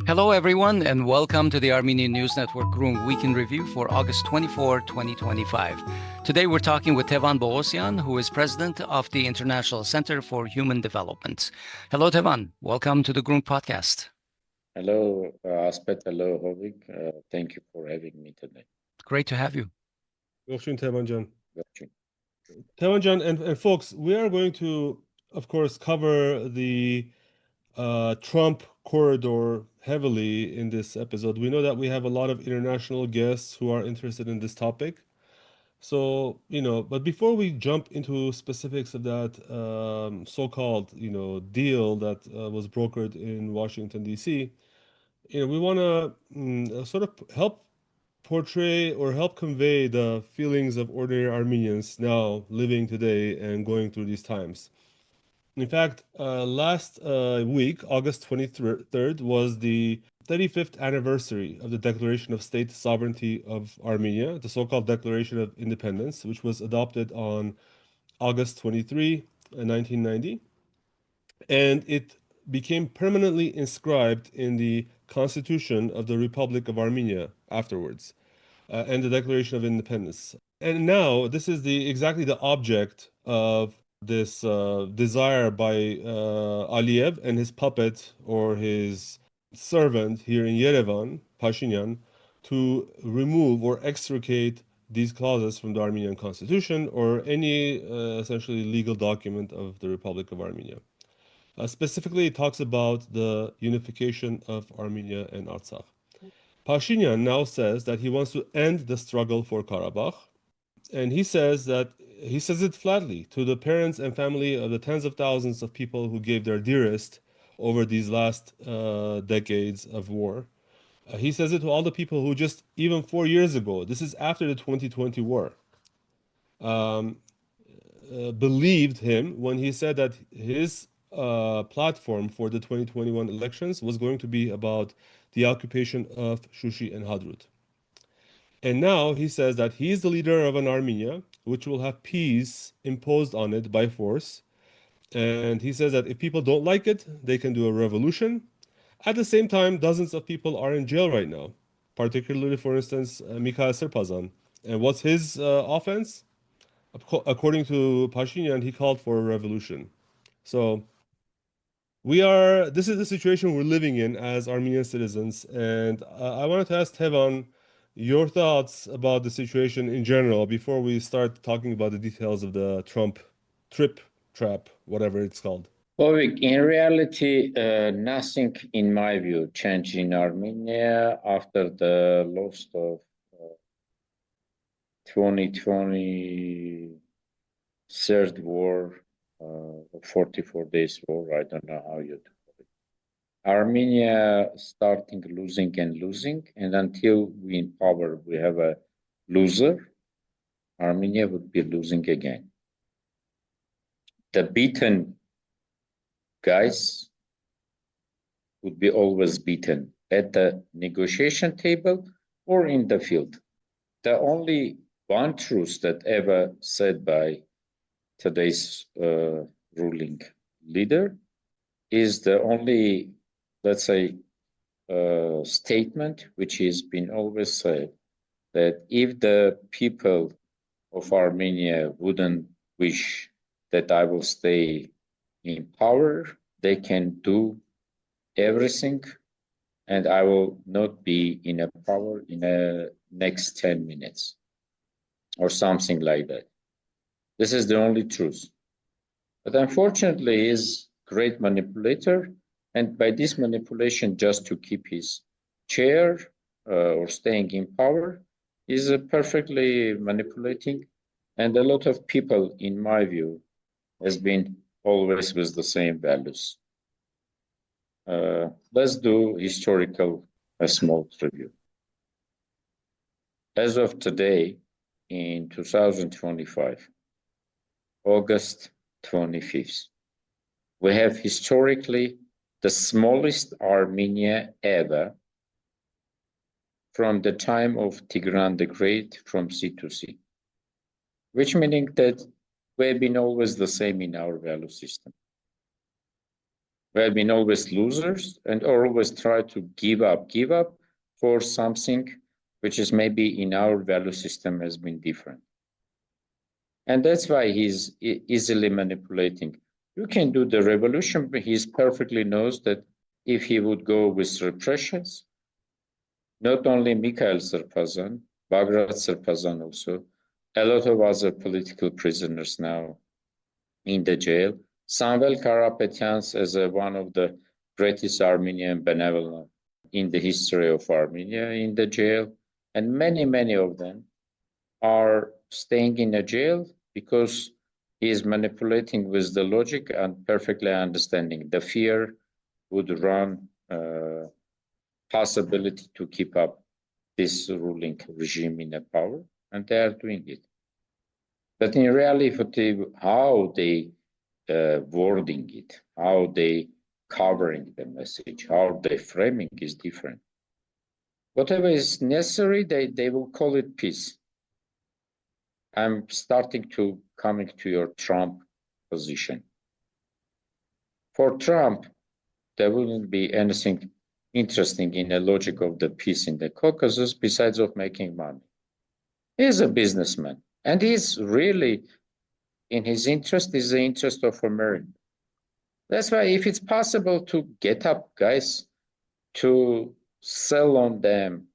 Hello, everyone, and welcome to the Armenian News Network Groong Week in Review for August 24, 2025. Today, we're talking with Tevan Poghosyan, who is president of the International Center for Human Development. Hello, Tevan. Welcome to the Groong podcast. Hello, Asbed. Hello, Hovik. Thank you for having me today. Great to have you. Welcome, Tevan. Tevan and folks, we are going to, of course, cover the Trump corridor heavily in this episode. We know that we have a lot of international guests who are interested in this topic. So, but before we jump into specifics of that so-called, deal that was brokered in Washington, D.C., we want to sort of help portray or help convey the feelings of ordinary Armenians now living today and going through these times. In fact, last week, August 23rd, was the 35th anniversary of the Declaration of State Sovereignty of Armenia, the so-called Declaration of Independence, which was adopted on August 23, 1990. And it became permanently inscribed in the Constitution of the Republic of Armenia afterwards, and the Declaration of Independence. And now this is exactly the object of this desire by Aliyev and his puppet or his servant here in Yerevan, Pashinyan, to remove or extricate these clauses from the Armenian constitution or any essentially legal document of the Republic of Armenia. Specifically, it talks about the unification of Armenia and Artsakh. Pashinyan now says that he wants to end the struggle for Karabakh, and he says it flatly to the parents and family of the tens of thousands of people who gave their dearest over these last decades of war. He says it to all the people who just, even 4 years ago, this is after the 2020 war, believed him when he said that his platform for the 2021 elections was going to be about the occupation of Shushi and Hadrut. And now he says that he is the leader of an Armenia which will have peace imposed on it by force. And he says that if people don't like it, they can do a revolution. At the same time, dozens of people are in jail right now, particularly, for instance, Mikhail Serpazan. And what's his offense? According to Pashinyan, he called for a revolution. So this is the situation we're living in as Armenian citizens. And I wanted to ask Tevan your thoughts about the situation in general before we start talking about the details of the Trump TRIPP Trap, whatever it's called. Hovik, in reality, nothing, in my view, changed in Armenia after the loss of 2020 third war, 44 days war. I don't know how you do it. Armenia starting losing, and until we in power, we have a loser, Armenia would be losing again. The beaten guys would be always beaten at the negotiation table or in the field. The only one truth that ever said by today's ruling leader is the only, let's say, statement which has been always said, that if the people of Armenia wouldn't wish that I will stay in power, they can do everything and I will not be in a power in the next 10 minutes or something like that. This is the only truth. But unfortunately, he is a great manipulator, and by this manipulation, just to keep his chair or staying in power, is perfectly manipulating. And a lot of people, in my view, has been always with the same values. Let's do a small review. As of today, in 2025, August 25th, we have historically the smallest Armenia ever from the time of Tigran the Great from sea to sea, which meaning that we have been always the same in our value system. We have been always losers and always try to give up for something which is maybe in our value system has been different. And that's why he's easily manipulating. You can do the revolution, but he perfectly knows that if he would go with repressions, not only Mikhail Serpazan, Bagrat Serpazan also, a lot of other political prisoners now in the jail. Samvel Karapetyan as one of the greatest Armenian benevolent in the history of Armenia in the jail. And many, many of them are staying in a jail because he is manipulating with the logic and perfectly understanding the fear would run possibility to keep up this ruling regime in the power, and they are doing it. But in reality, how they wording it, how they covering the message, how they framing is different. Whatever is necessary, they will call it peace. I'm starting to coming to your Trump position. For Trump, there wouldn't be anything interesting in the logic of the peace in the Caucasus besides of making money. He's a businessman, and he's really, in his interest is the interest of America. That's why if it's possible to get up guys to sell on them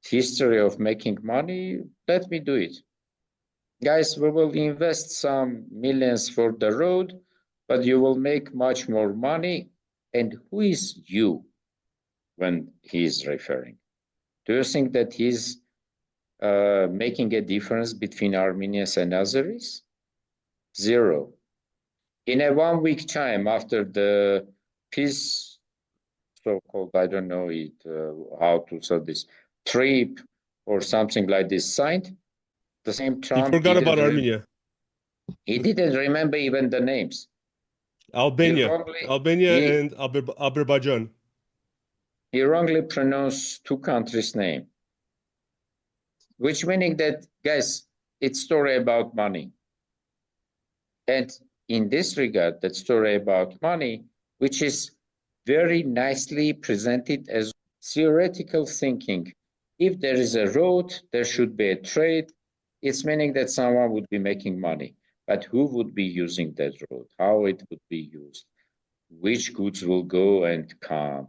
history of making money, let me do it. Guys, we will invest some millions for the road, but you will make much more money. And who is you when he's referring? Do you think that he's making a difference between Armenians and Azeris? Zero. In a 1 week time after the peace, so-called, I don't know it, how to say this, TRIPP or something like this signed, the same Trump. He forgot about Armenia. He didn't remember even the names. Albania and Azerbaijan. He wrongly pronounced two countries' name, which meaning that, guys, it's story about money. And in this regard, that story about money, which is very nicely presented as theoretical thinking. If there is a road, there should be a trade. It's meaning that someone would be making money. But who would be using that road? How it would be used? Which goods will go and come?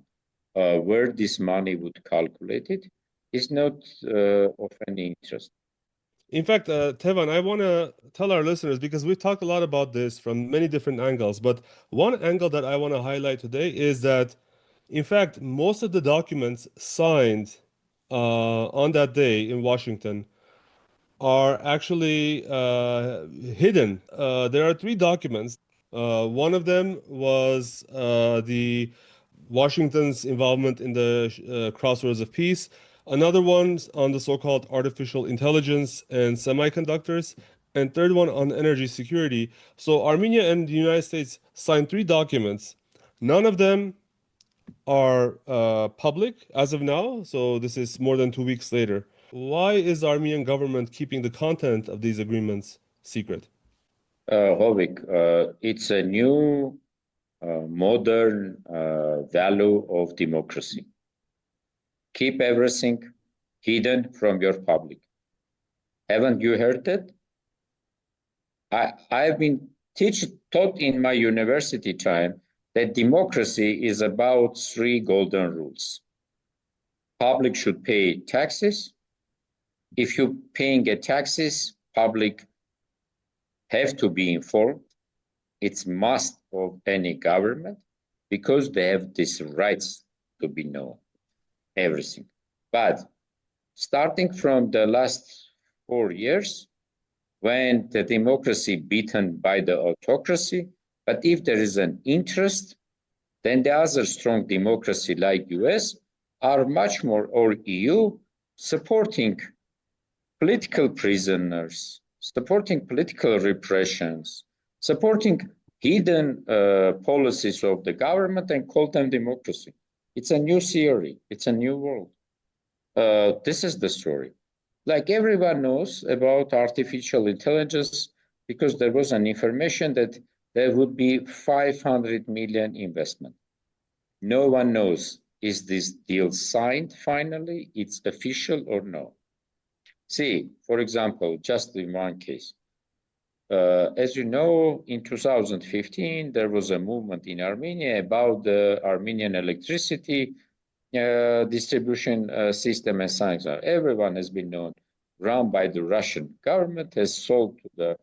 Where this money would calculate it is not of any interest. In fact, Tevan, I want to tell our listeners, because we've talked a lot about this from many different angles, but one angle that I want to highlight today is that, in fact, most of the documents signed on that day in Washington are actually hidden. There are 3 documents. One of them was the Washington's involvement in the Crossroads of Peace. Another one on the so-called artificial intelligence and semiconductors. And third one on energy security. So Armenia and the United States signed 3 documents. None of them are public as of now. So this is more than 2 weeks later. Why is the Armenian government keeping the content of these agreements secret? Hovik, it's a new modern value of democracy. Keep everything hidden from your public. Haven't you heard that? I've been taught in my university time that democracy is about 3 golden rules. Public should pay taxes. If you're paying a taxes, public have to be informed. It's must of any government because they have these rights to be known, everything. But starting from the last 4 years, when the democracy beaten by the autocracy, but if there is an interest, then the other strong democracy like US are much more, or EU, supporting political prisoners, supporting political repressions, supporting hidden policies of the government and call them democracy. It's a new theory. It's a new world. This is the story. Like everyone knows about artificial intelligence, because there was an information that there would be 500 million investment. No one knows, is this deal signed finally? It's official or no? See, for example, just in one case, as you know, in 2015, there was a movement in Armenia about the Armenian electricity distribution system and sanctions. Everyone has been known, run by the Russian government, has sold to the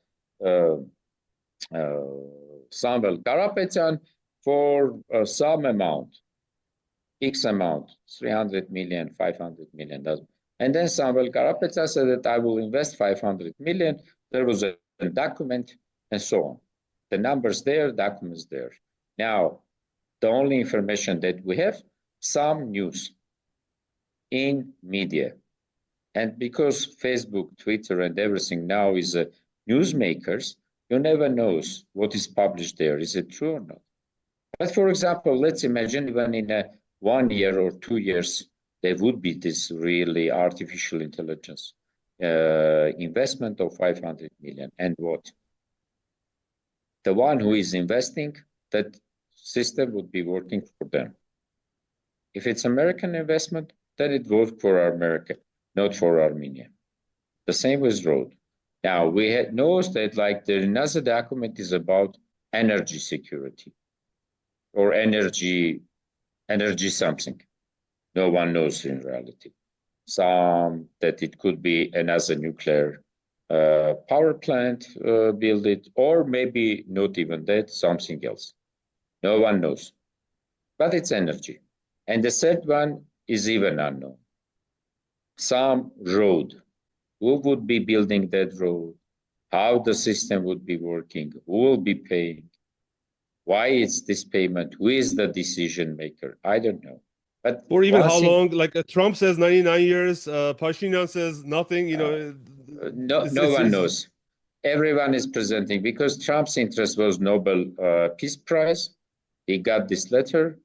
Samvel Karapetyan for some amount, X amount, 300 million, 500 million. And then Samvel Karapetyan said that I will invest 500 million. There was a document and so on. The numbers there, documents there. Now, the only information that we have, some news in media. And because Facebook, Twitter, and everything now is newsmakers, you never knows what is published there. Is it true or not? But for example, let's imagine even in 1 year or 2 years, there would be this really artificial intelligence investment of 500 million. And what? The one who is investing, that system would be working for them. If it's American investment, then it works for America, not for Armenia. The same with road. Now, we knows that like the another document is about energy security or energy something. No one knows in reality. Some that it could be another nuclear power plant, build it, or maybe not even that, something else. No one knows. But it's energy. And the third one is even unknown. Some road. Who would be building that road? How the system would be working? Who will be paying? Why is this payment? Who is the decision maker? I don't know. But or even how long? Like Trump says 99 years. Pashinyan says nothing. You know, no one knows. Everyone is presenting because Trump's interest was Nobel Peace Prize. He got this letter.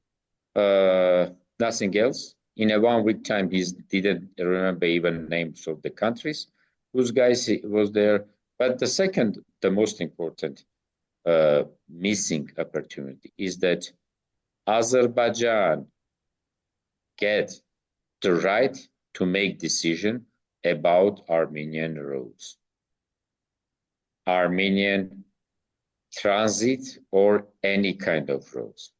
Nothing else. In a 1 week time, he didn't remember even names of the countries whose guys was there. But the second, the most important missing opportunity is that Azerbaijan get the right to make decision about Armenian roads, Armenian transit, or any kind of roads.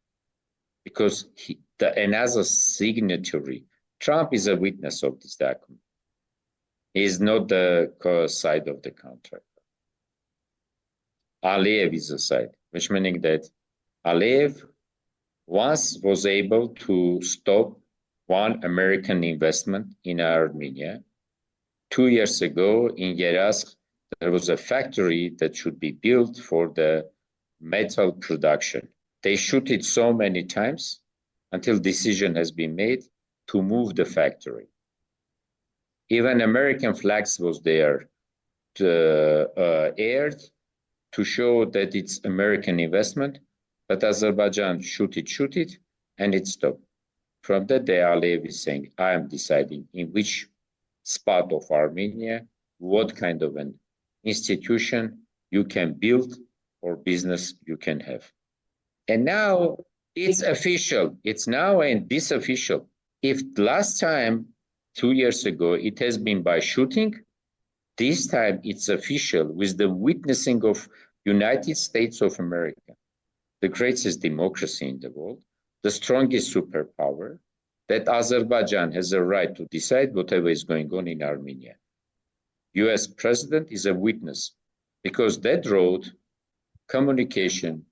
Because another signatory, Trump is a witness of this document. He is not the side of the contract. Aliyev is the side, which meaning that Aliyev once was able to stop one American investment in Armenia. 2 years ago in Yerazk, there was a factory that should be built for the metal production. They shoot it so many times until decision has been made to move the factory. Even American flags was there aired to show that it's American investment, but Azerbaijan shoot it, and it stopped. From that day, Aliyev is saying, I am deciding in which spot of Armenia, what kind of an institution you can build or business you can have. And now it's official. It's now and this official. If last time, 2 years ago, it has been by shooting, this time it's official with the witnessing of United States of America, the greatest democracy in the world, the strongest superpower, that Azerbaijan has a right to decide whatever is going on in Armenia. US president is a witness because that road, communication,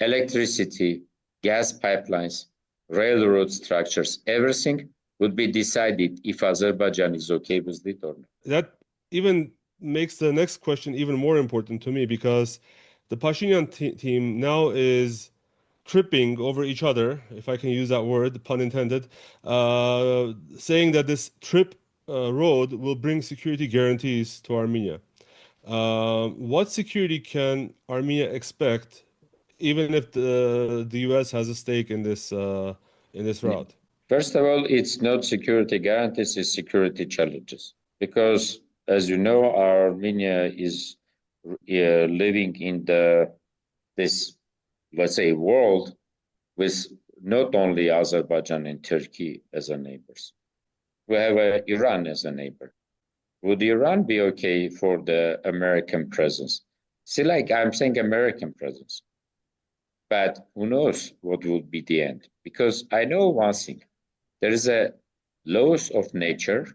electricity, gas pipelines, railroad structures, everything would be decided if Azerbaijan is okay with it or not. That even makes the next question even more important to me because the Pashinyan team now is tripping over each other, if I can use that word, pun intended, saying that this TRIPP road will bring security guarantees to Armenia. What security can Armenia expect, even if the US has a stake in this route? First of all, it's not security guarantees, it's security challenges. Because, as you know, Armenia is living in this, let's say, world with not only Azerbaijan and Turkey as a neighbors. We have Iran as a neighbor. Would Iran be okay for the American presence? See, like I'm saying American presence. But who knows what will be the end? Because I know one thing. There is a laws of nature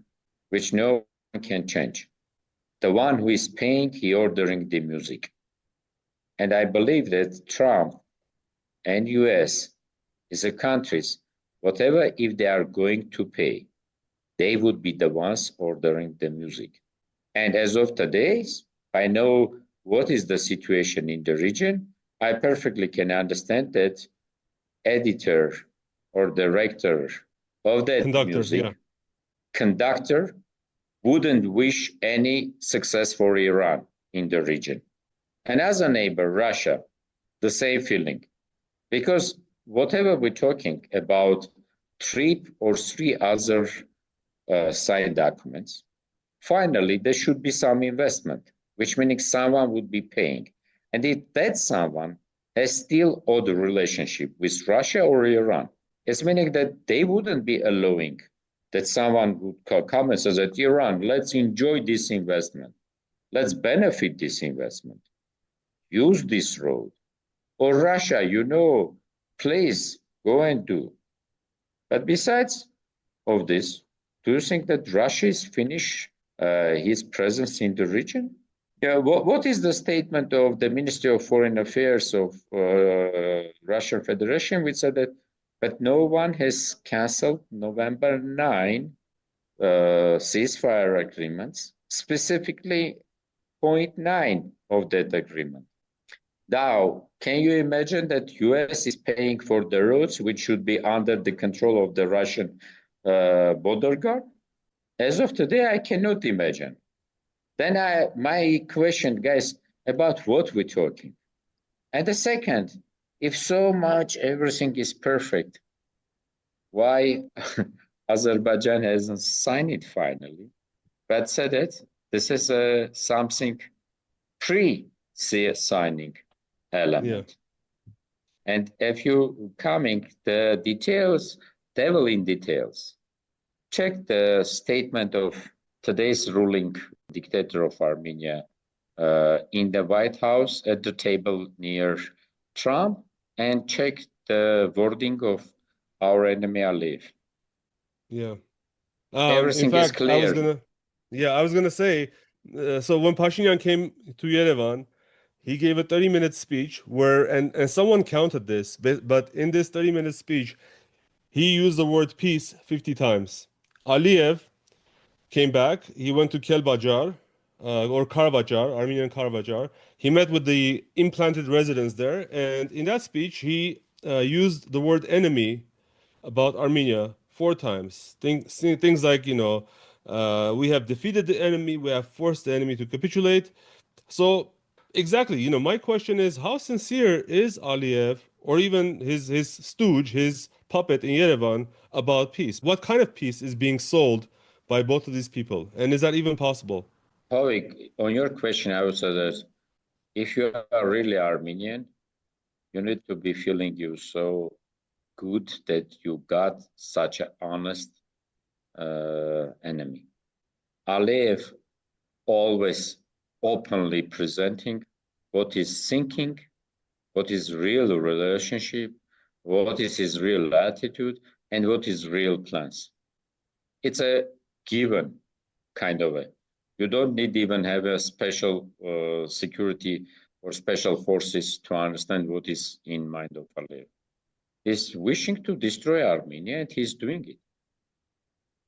which no one can change. The one who is paying, he ordering the music. And I believe that Trump and US is a countries, whatever if they are going to pay, they would be the ones ordering the music. And as of today, I know what is the situation in the region. I perfectly can understand that editor or director of that music, conductor, wouldn't wish any success for Iran in the region. And as a neighbor, Russia, the same feeling. Because whatever we're talking about, TRIPP or 3 other signed documents, finally, there should be some investment, which means someone would be paying. And if that someone has still other relationship with Russia or Iran, it's meaning that they wouldn't be allowing that someone would come and say that Iran, let's enjoy this investment. Let's benefit this investment. Use this road. Or Russia, please go and do. But besides of this, do you think that Russia is finished his presence in the region? Yeah, what is the statement of the Ministry of Foreign Affairs of Russian Federation, which said that, but no one has canceled November 9 ceasefire agreements, specifically point 9 of that agreement. Now, can you imagine that US is paying for the roads which should be under the control of the Russian border guard? As of today, I cannot imagine. Then my question, guys, about what we're talking. And the second, if so much everything is perfect, why Azerbaijan hasn't signed it finally, but said that this is something pre-signing element. Yeah. And if you coming the details, devil in details, check the statement of today's ruling dictator of Armenia in the White House at the table near Trump, and check the wording of our enemy Aliyev. Yeah. Everything is clear. I was gonna say, so when Pashinyan came to Yerevan, he gave a 30-minute speech where, and someone counted this, but in this 30-minute speech, he used the word peace 50 times. Aliyev came back. He went to Kelbajar, or Karvajar, Armenian Karvajar. He met with the implanted residents there, and in that speech, he used the word enemy about Armenia 4 times. Things like, we have defeated the enemy, we have forced the enemy to capitulate. So, exactly, my question is, how sincere is Aliyev, or even his stooge, his puppet in Yerevan, about peace? What kind of peace is being sold by both of these people? And is that even possible? Hovik, on your question, I would say that if you are really Armenian, you need to be feeling you so good that you got such an honest enemy. Aliyev always openly presenting what is thinking, what is real relationship, what is his real attitude, and what is real plans. It's a given kind of a. You don't need even have a special security or special forces to understand what is in mind of Aliyev. He's wishing to destroy Armenia, and he's doing it.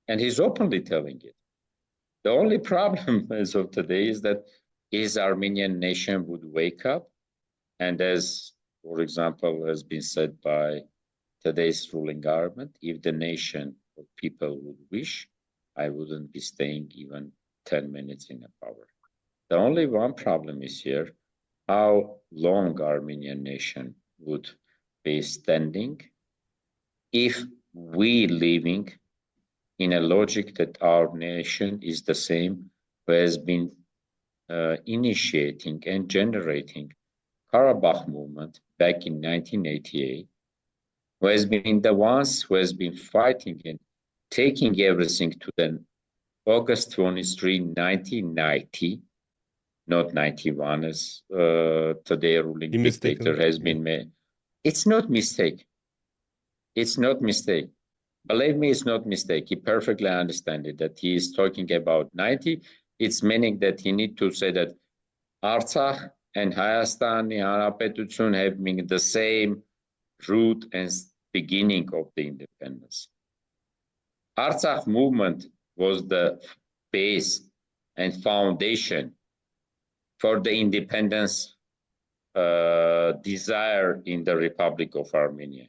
And he's openly telling it. The only problem as of today is that his Armenian nation would wake up, and as, for example, has been said by today's ruling government, if the nation or people would wish, I wouldn't be staying even 10 minutes in a power. The only one problem is here, how long Armenian nation would be standing if we living in a logic that our nation is the same who has been initiating and generating Karabakh movement back in 1988, who has been the ones who has been fighting and taking everything to the August 23, 1990, not 91, as today ruling dictator has been made. It's not mistake. It's not mistake. Believe me, it's not mistake. He perfectly understands it, that he is talking about 90. It's meaning that he need to say that Artsakh and Hayastan, Karapetyan have been the same root and beginning of the independence. Artsakh movement was the base and foundation for the independence desire in the Republic of Armenia.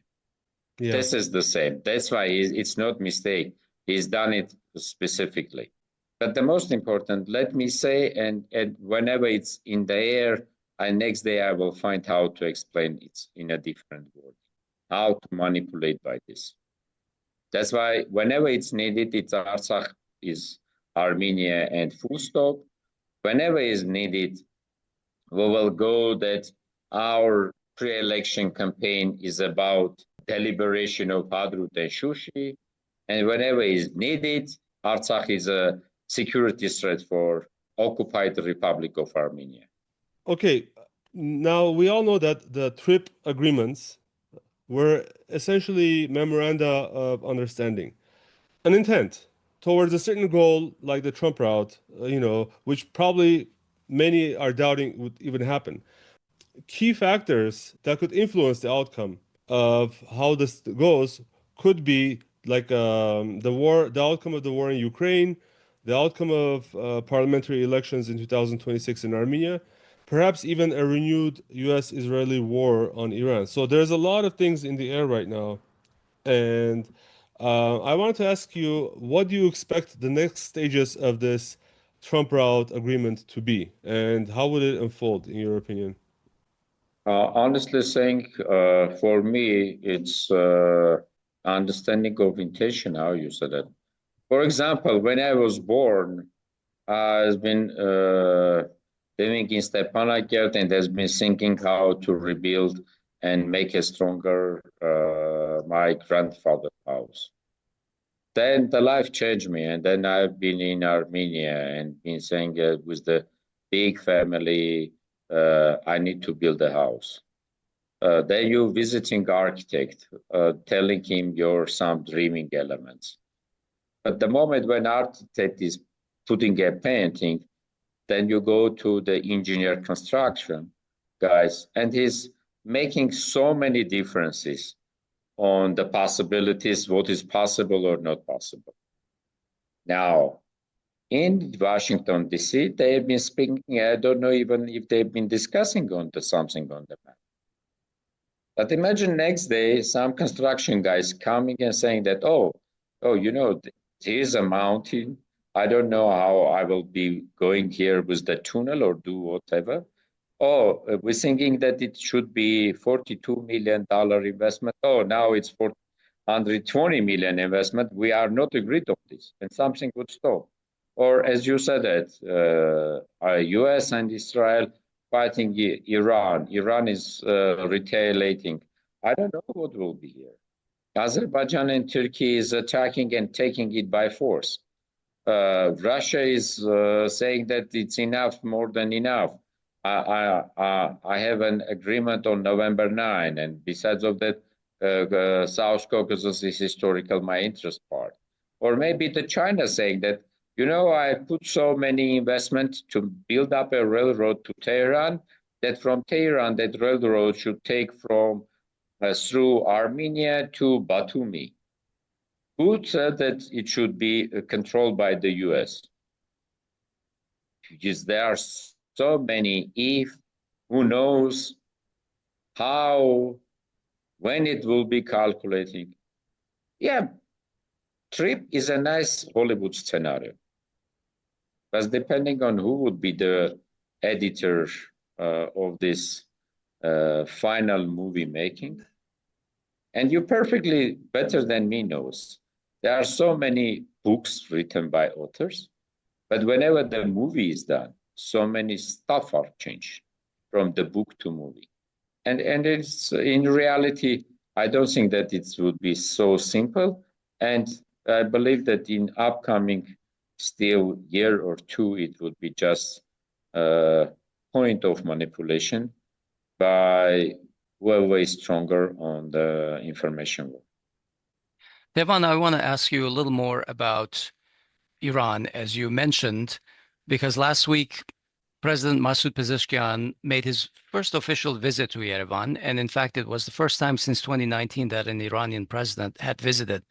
Yeah. This is the same. That's why it's not mistake. He's done it specifically. But the most important, let me say, and whenever it's in the air, next day I will find how to explain it in a different word, how to manipulate by this. That's why whenever it's needed, it's Artsakh is Armenia and full stop. Whenever it's needed, we will go that our pre-election campaign is about deliberation of Hadrut and Shushi. And whenever it's needed, Artsakh is a security threat for occupied Republic of Armenia. Okay, now we all know that the TRIPP agreements were essentially memoranda of understanding, an intent towards a certain goal, like the Trump route, which probably many are doubting would even happen. Key factors that could influence the outcome of how this goes could be like the outcome of the war in Ukraine, the outcome of parliamentary elections in 2026 in Armenia, perhaps even a renewed US-Israeli war on Iran. So there's a lot of things in the air right now. And I wanted to ask you, what do you expect the next stages of this Trump route agreement to be? And how would it unfold, in your opinion? Honestly saying, for me, it's understanding of intention, how you said it. For example, when I was born, I've been living in Stepanakert and has been thinking how to rebuild and make a stronger my grandfather's house. Then the life changed me, and then I've been in Armenia and been saying with the big family, I need to build a house. Then you visiting architect, telling him your some dreaming elements. But the moment when architect is putting a painting, then you go to the engineer construction guys, and he's making so many differences on the possibilities, what is possible or not possible. Now, in Washington, D.C., they have been speaking, I don't know even if they've been discussing on something on the map. But imagine next day, some construction guys coming and saying that, here's a mountain. I don't know how I will be going here with the tunnel or do whatever. We're thinking that it should be $42 million investment. Now it's $420 million investment. We are not agreed on this, and something would stop. Or as you said that, US and Israel fighting Iran. Iran is retaliating. I don't know what will be here. Azerbaijan and Turkey is attacking and taking it by force. Russia is saying that it's enough, more than enough. I have an agreement on November 9, and besides of that, South Caucasus is historical, my interest part. Or maybe the China saying that, I put so many investments to build up a railroad to Tehran, that from Tehran, that railroad should take from through Armenia to Batumi. Who said that it should be controlled by the US? Because there are so many if, who knows how, when it will be calculating. Yeah, TRIPP is a nice Hollywood scenario. But depending on who would be the editor of this final movie making, and you perfectly better than me knows, there are so many books written by authors, but whenever the movie is done, so many stuff are changed from the book to movie. And it's in reality, I don't think that it would be so simple. And I believe that in upcoming still year or two, it would be just a point of manipulation by way stronger on the information war. Tevan, I want to ask you a little more about Iran, as you mentioned, because last week President Masoud Pezeshkian made his first official visit to Yerevan, and in fact, it was the first time since 2019 that an Iranian president had visited.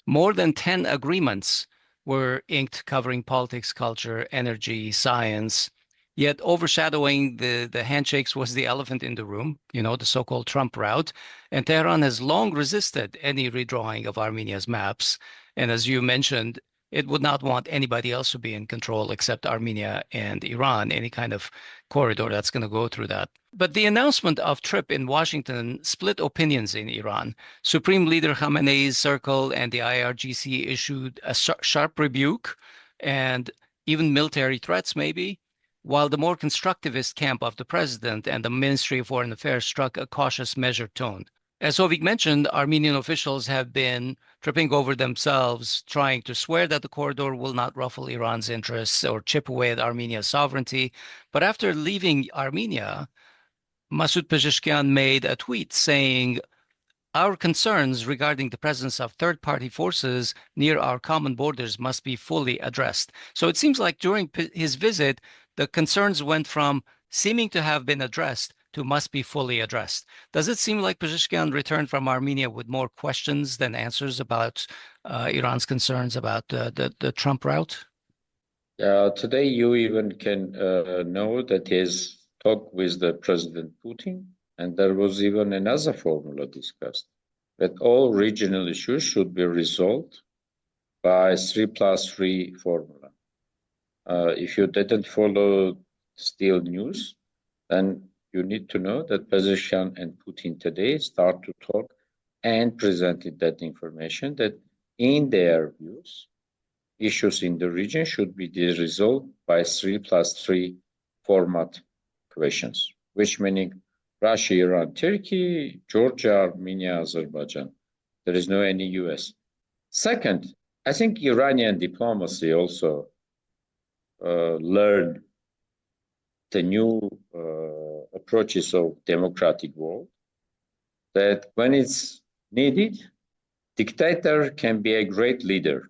More than 10 agreements were inked covering politics, culture, energy, science. Yet overshadowing the handshakes was the elephant in the room, the so-called Trump route. And Tehran has long resisted any redrawing of Armenia's maps. And as you mentioned, it would not want anybody else to be in control except Armenia and Iran, any kind of corridor that's going to go through that. But the announcement of TRIPP in Washington split opinions in Iran. Supreme Leader Khamenei's circle and the IRGC issued a sharp rebuke and even military threats, maybe, while the more constructivist camp of the president and the Ministry of Foreign Affairs struck a cautious, measured tone. As Hovik mentioned, Armenian officials have been tripping over themselves, trying to swear that the corridor will not ruffle Iran's interests or chip away at Armenia's sovereignty. But after leaving Armenia, Masoud Pezeshkian made a tweet saying, "Our concerns regarding the presence of third-party forces near our common borders must be fully addressed." So it seems like during his visit, the concerns went from seeming to have been addressed to must be fully addressed. Does it seem like Pezeshkian returned from Armenia with more questions than answers about Iran's concerns about the Trump route? Today, you even can know that he has talked with the President Putin, and there was even another formula discussed, that all regional issues should be resolved by 3+3 formula. If you didn't follow still news, then you need to know that Pezeshkian and Putin today start to talk and presented that information that in their views, issues in the region should be resolved by 3+3 format questions, which meaning Russia, Iran, Turkey, Georgia, Armenia, Azerbaijan. There is no any US. Second, I think Iranian diplomacy also learned the new approaches of democratic world, that when it's needed, dictator can be a great leader.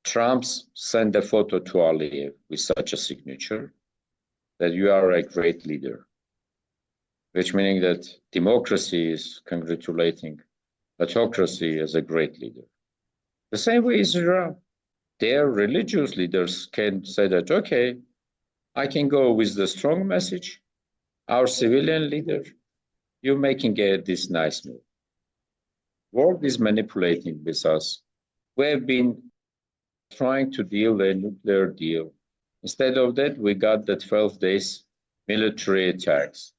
Trump sent a photo to Aliyev with such a signature that you are a great leader, which meaning that democracy is congratulating autocracy as a great leader. The same way is Iran. Their religious leaders can say that, okay, I can go with the strong message. Our civilian leader, you're making this nice move. World is manipulating with us. We have been trying to deal a nuclear deal. Instead of that, we got the 12 days military attacks.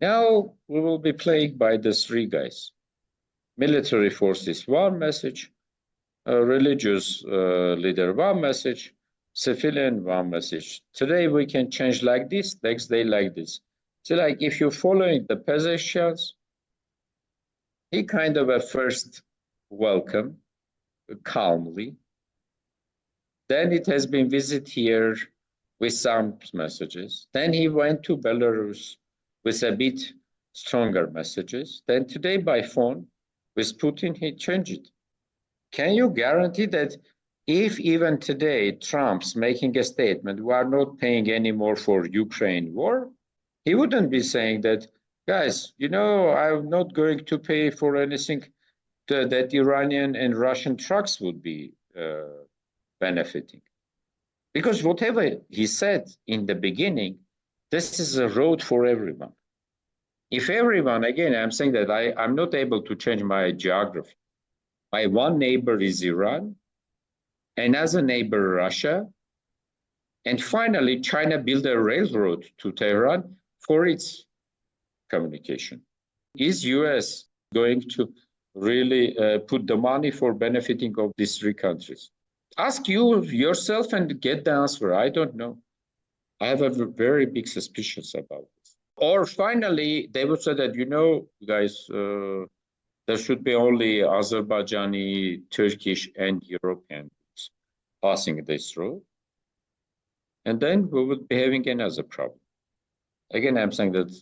Now we will be plagued by the three guys. Military forces, one message. Religious leader, one message. Civilian, one message. Today we can change like this, next day like this. So like if you're following the Pezeshkians, he kind of at first welcome, calmly. Then it has been visited here with some messages. Then he went to Belarus with a bit stronger messages. Then today by phone with Putin, he changed it. Can you guarantee that if even today Trump's making a statement, we are not paying any more for Ukraine war, he wouldn't be saying that, guys, I'm not going to pay for anything that Iranian and Russian trucks would be benefiting. Because whatever he said in the beginning, this is a road for everyone. If everyone, again, I'm saying that I'm not able to change my geography. My one neighbor is Iran, another neighbor Russia, and finally China built a railroad to Tehran for its communication. Is US going to really put the money for benefiting of these three countries? Ask yourself and get the answer. I don't know. I have a very big suspicions about this. Or finally, they would say that, you know, guys, there should be only Azerbaijani, Turkish, and Europeans passing this road. And then we would be having another problem. Again, I'm saying that,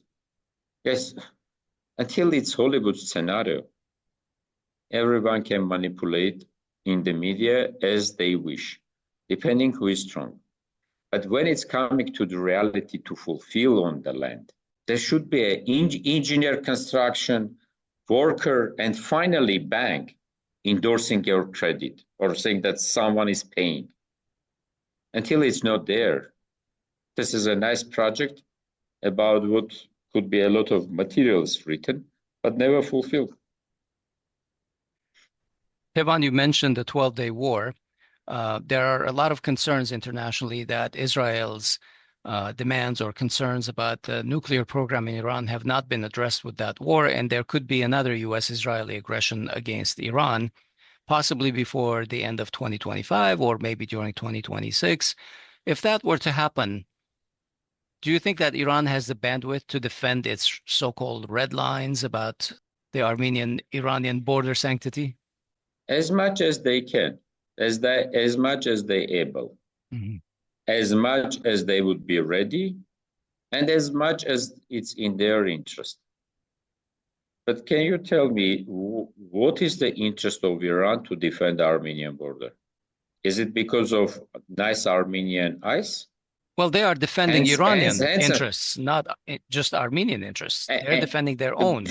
yes, until it's Hollywood scenario, everyone can manipulate in the media as they wish, depending who is strong. But when it's coming to the reality to fulfill on the land, there should be an engineer, construction, worker, and finally bank endorsing your credit or saying that someone is paying. Until it's not there, this is a nice project about what could be a lot of materials written, but never fulfilled. Tevan, you mentioned the 12-day war. There are a lot of concerns internationally that Israel's demands or concerns about the nuclear program in Iran have not been addressed with that war, and there could be another U.S.-Israeli aggression against Iran, possibly before the end of 2025 or maybe during 2026. If that were to happen, do you think that Iran has the bandwidth to defend its so-called red lines about the Armenian-Iranian border sanctity? As much as they can, as much as they're able, as much as they would be ready, and as much as it's in their interest. But can you tell me what is the interest of Iran to defend the Armenian border? Is it because of nice Armenian ice? Well, they are defending Iranian interests, not just Armenian interests. They're defending their own.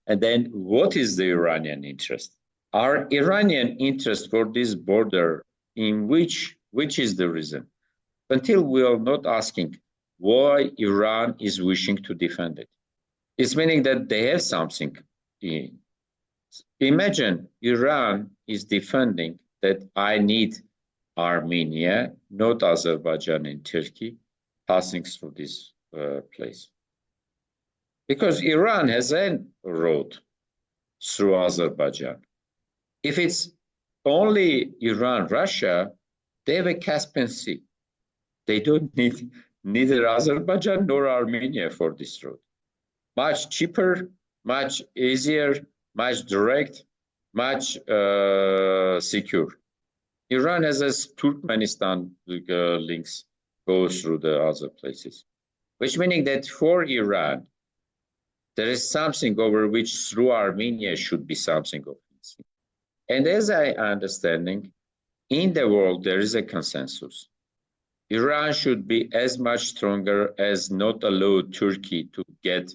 And then what is the Iranian interest? Our Iranian interest for this border, in which is the reason? Until we are not asking why Iran is wishing to defend it. It's meaning that they have something. Imagine Iran is defending that I need Armenia, not Azerbaijan and Turkey, passing through this place. Because Iran has a road through Azerbaijan. If it's only Iran, Russia, they have a Caspian Sea. They don't need neither Azerbaijan nor Armenia for this road. Much cheaper, much easier, much direct, much secure. Iran has a Turkmenistan links go through the other places, which meaning that for Iran, there is something over which through Armenia should be something of this. And as I understanding, in the world, there is a consensus. Iran should be as much stronger as not allow Turkey to get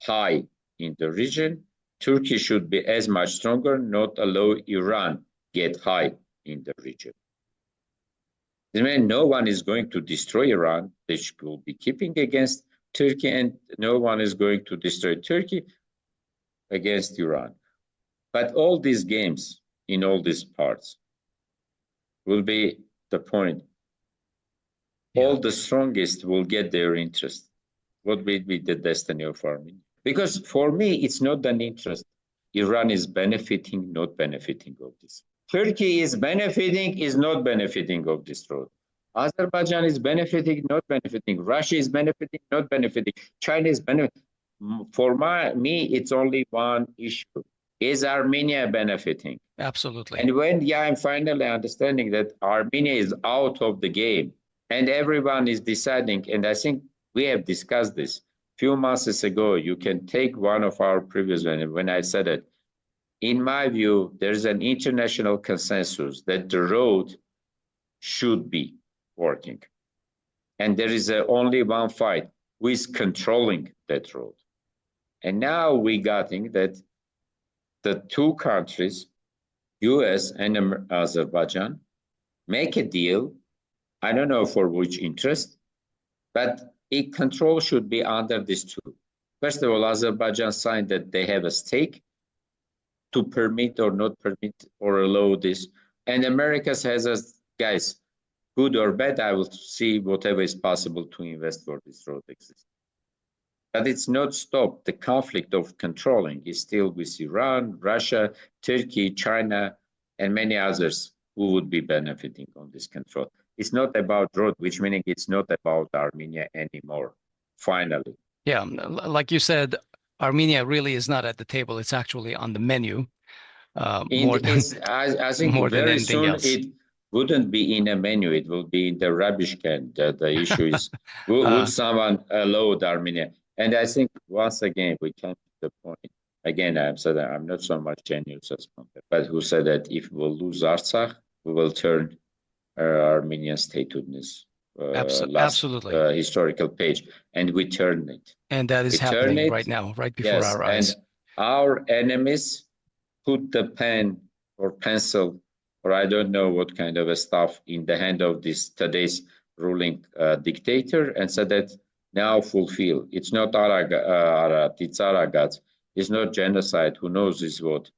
high in the region. Turkey should be as much stronger, not allow Iran get high in the region. This means no one is going to destroy Iran. They will be keeping against Turkey, and no one is going to destroy Turkey against Iran. But all these games in all these parts will be the point. Yeah. All the strongest will get their interest. What will be the destiny of Armenia? Because for me, it's not an interest. Iran is benefiting, not benefiting of this. Turkey is benefiting, is not benefiting of this road. Azerbaijan is benefiting, not benefiting. Russia is benefiting, not benefiting. China is benefiting. For me, it's only one issue. Is Armenia benefiting? Absolutely. And when I'm finally understanding that Armenia is out of the game and everyone is deciding, and I think we have discussed this a few months ago, you can take one of our previous ones when I said it. In my view, there's an international consensus that the road should be working. And there is only one fight, who is controlling that road. And now we got that the two countries, US and Azerbaijan, make a deal. I don't know for which interest, but control should be under these two. First of all, Azerbaijan signed that they have a stake to permit or not permit or allow this. And America says, guys, good or bad, I will see whatever is possible to invest for this road exists. But it's not stopped. The conflict of controlling is still with Iran, Russia, Turkey, China, and many others who would be benefiting on this control. It's not about road, which meaning it's not about Armenia anymore, finally. Yeah, like you said, Armenia really is not at the table. It's actually on the menu, more than I think more than very anything soon else. it wouldn't be in a menu. It will be in the rubbish can. The issue is, would someone load Armenia? And I think once again we come to the point. Again, I'm said that I'm not so much genius as Pompey, but who said that if we will lose Artsakh, we will turn Armenian statehoodness last Absolutely. historical page, and we turn it. And that is We turn happening it, right now, right before yes, our and eyes. our enemies put the pen or pencil, or I don't know what kind of a stuff in the hand of this today's ruling dictator, and said that now fulfill. It's not Arat, it's Aragat. It's not genocide. Who knows this what?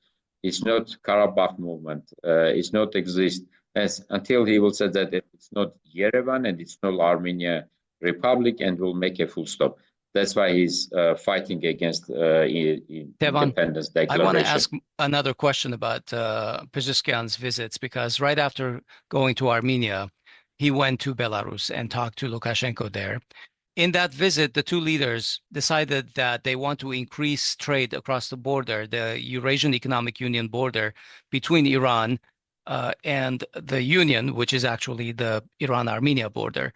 It's not Karabakh movement. It's not exist. As until he will say that it's not Yerevan and it's not Armenia Republic, and will make a full stop. That's why he's fighting against Tevan, independence I want to declaration. ask another question about Pezeshkian's visits, because right after going to Armenia, he went to Belarus and talked to Lukashenko there. In that visit, the two leaders decided that they want to increase trade across the border, the Eurasian Economic Union border between Iran and the Union, which is actually the Iran-Armenia border.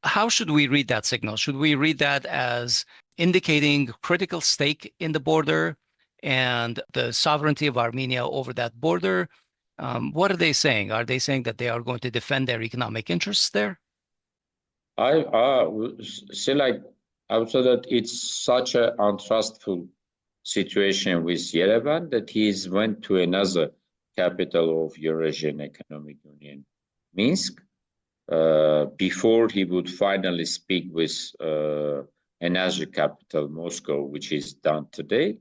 How should we read that signal? Should we read that as indicating critical stake in the border and the sovereignty of Armenia over that border? What are they saying? Are they saying that they are going to defend their economic interests there? I say like I would say that it's such an untrustful situation with Yerevan that he's went to another capital of Eurasian Economic Union, Minsk, before he would finally speak with another capital, Moscow, which is done today,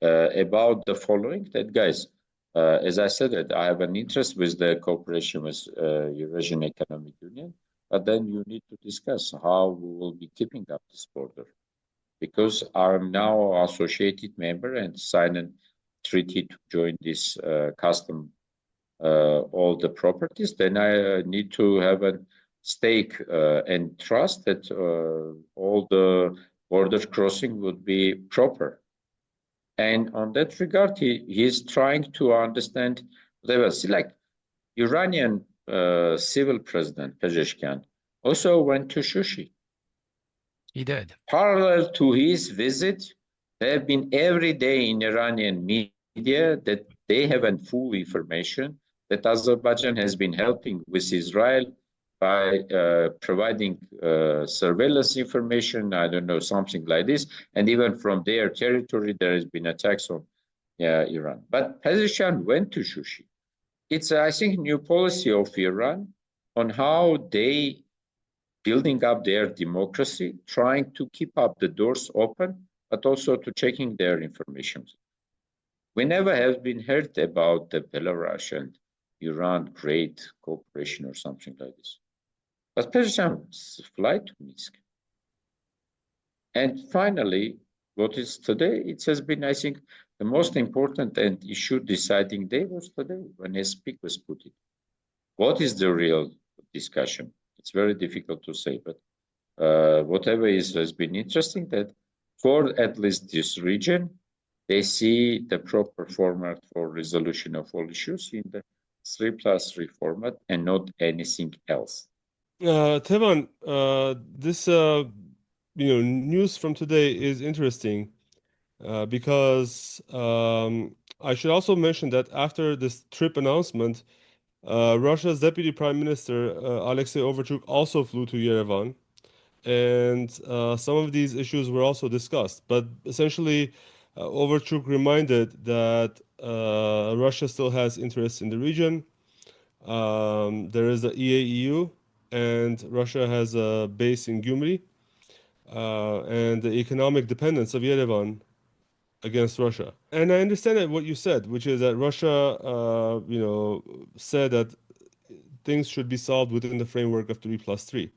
about the following, that guys, as I said, that I have an interest with the cooperation with Eurasian Economic Union, but then you need to discuss how we will be keeping up this border. Because I'm now an associated member and signed a treaty to join this custom, all the properties, then I need to have a stake and trust that all the border crossing would be proper. And on that regard, he's trying to understand whatever. See, like Iranian civil president Pezeshkian also went to Shushi. He did. Parallel to his visit, there have been every day in Iranian media that they have full information that Azerbaijan has been helping with Israel by providing surveillance information, I don't know, something like this. And even from their territory, there has been attacks on Iran. But Pezeshkian went to Shushi. It's, I think, new policy of Iran on how they building up their democracy, trying to keep up the doors open, but also to checking their information. We never have been heard about the Belarus and Iran great cooperation or something like this. But Pezeshkian fly to Minsk. And finally, what is today? It has been, I think, the most important and issue deciding day was today when he speak was Putin. What is the real discussion? It's very difficult to say, but whatever has been interesting that for at least this region, they see the proper format for resolution of all issues in the 3+3 format and not anything else. Tevan, this news from today is interesting because I should also mention that after this trip announcement, Russia's Deputy Prime Minister Alexei Overchuk also flew to Yerevan, and some of these issues were also discussed. But essentially, Overchuk reminded that Russia still has interests in the region. There is the EAEU, and Russia has a base in Gyumri, and the economic dependence of Yerevan against Russia. And I understand that what you said, which is that Russia, said that things should be solved within the framework of 3+3.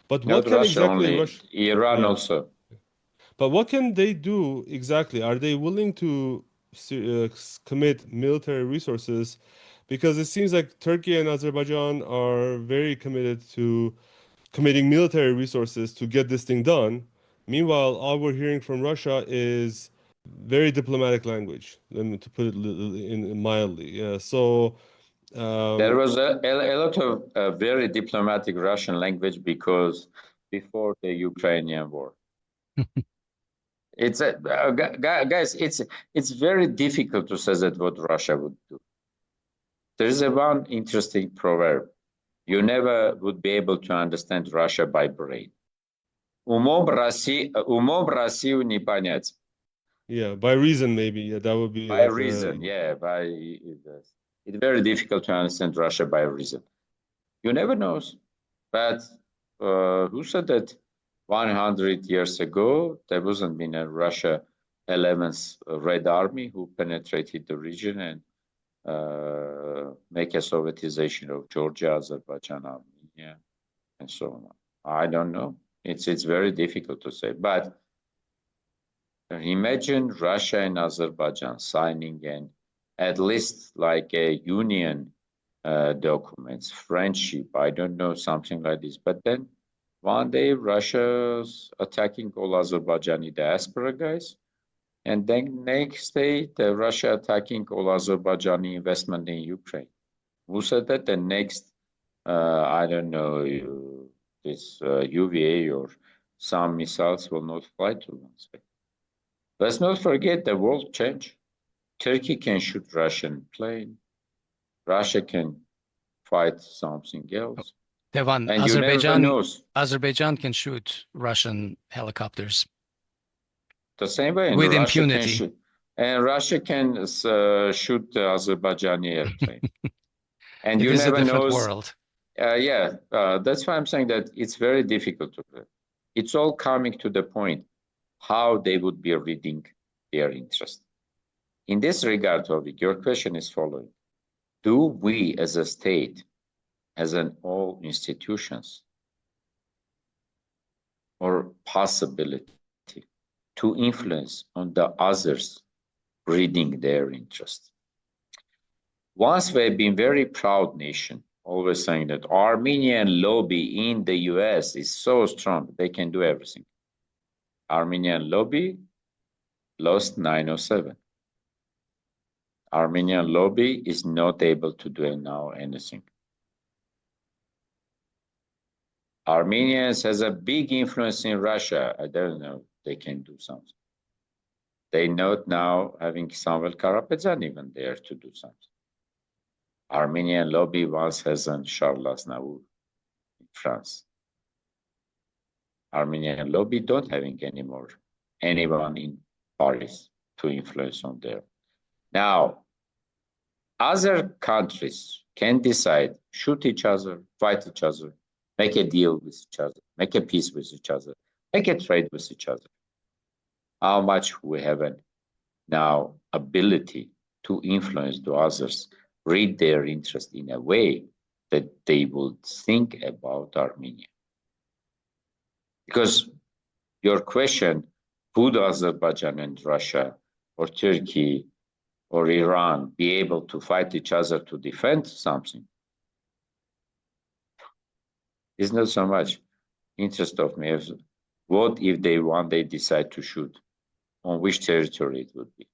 But Not what can Russia exactly only, Russia? Iran Yeah. also. But what can they do exactly? Are they willing to commit military resources? Because it seems like Turkey and Azerbaijan are very committed to committing military resources to get this thing done. Meanwhile, all we're hearing from Russia is very diplomatic language, to put it in mildly. Yeah. So there was a lot of very diplomatic Russian language because before the Ukrainian war. It's guys, it's very difficult to say that what Russia would do. There is one interesting proverb: you never would be able to understand Russia by brain. Умом Россию не понять. Yeah, by reason maybe. Yeah, that would be by like reason. Yeah, it's very difficult to understand Russia by reason. You never know. But who said that 100 years ago there wasn't been a Russia 11th Red Army who penetrated the region and make a Sovietization of Georgia, Azerbaijan, Armenia, and so on. I don't know. It's very difficult to say. But imagine Russia and Azerbaijan signing an at least like a union documents, friendship, I don't know, something like this. But then one day Russia's attacking all Azerbaijani diaspora guys, and then next day the Russia attacking all Azerbaijani investment in Ukraine. Who said that? The next, I don't know, this UVA or some missiles will not fly to one side. Let's not forget the world changed. Turkey can shoot Russian plane. Russia can fight something else. Tevan, and Azerbaijan can shoot Russian helicopters. The same way. With Russia impunity. Russia can shoot the Azerbaijani airplane. And It you is never a different know. world. That's why I'm saying that it's very difficult to play. It's all coming to the point how they would be reading their interest. In this regard, Hovik, your question is following. Do we as a state, as an all institutions, or possibility to influence on the others reading their interest? Once we've been very proud nation, always saying that Armenian lobby in the US is so strong, they can do everything. Armenian lobby lost 9/07. Armenian lobby is not able to do now anything. Armenians has a big influence in Russia. I don't know, they can do something. They not now having Samvel Karapetyan even there to do something. Armenian lobby once has on Charles Aznavour in France. Armenian lobby don't having anymore anyone in Paris to influence on there. Now, other countries can decide, shoot each other, fight each other, make a deal with each other, make a peace with each other, make a trade with each other. How much we have now ability to influence the others, read their interest in a way that they will think about Armenia. Because your question, would Azerbaijan and Russia or Turkey or Iran be able to fight each other to defend something? It's not so much interest of me as what if they one day decide to shoot, on which territory it would be.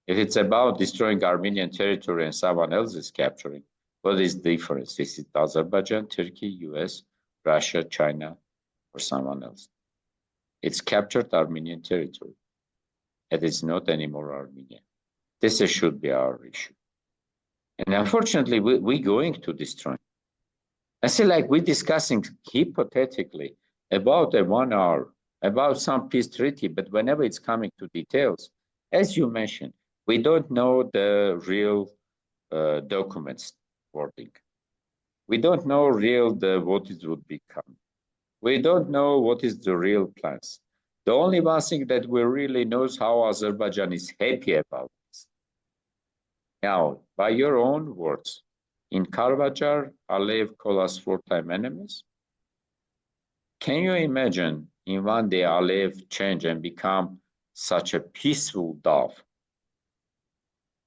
If it's about destroying Armenian territory and someone else is capturing, what is the difference? Is it Azerbaijan, Turkey, US, Russia, China, or someone else? It's captured Armenian territory. It is not anymore Armenia. This should be our issue. And unfortunately, we're going to destroy. I say like we're discussing hypothetically about a 1 hour, about some peace treaty, but whenever it's coming to details, as you mentioned, we don't know the real documents wording. We don't know what it would become. We don't know what is the real plans. The only one thing that we really know is how Azerbaijan is happy about this. Now, by your own words, in Karvajar, Aliyev called us 4-time enemies. Can you imagine in one day Aliyev change and become such a peaceful dove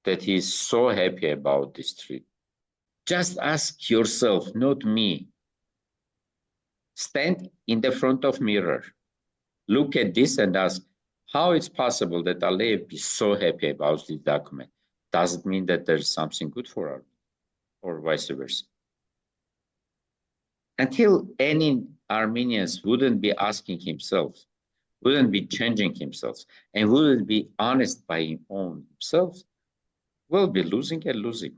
that he's so happy about this trip? Just ask yourself, not me. Stand in the front of mirror. look at this and ask how it's possible that Aliyev be so happy about this document. Does it mean that there's something good for Armenia, or vice versa? Until any Armenians wouldn't be asking himself, wouldn't be changing himself, and wouldn't be honest by himself, we'll be losing and losing.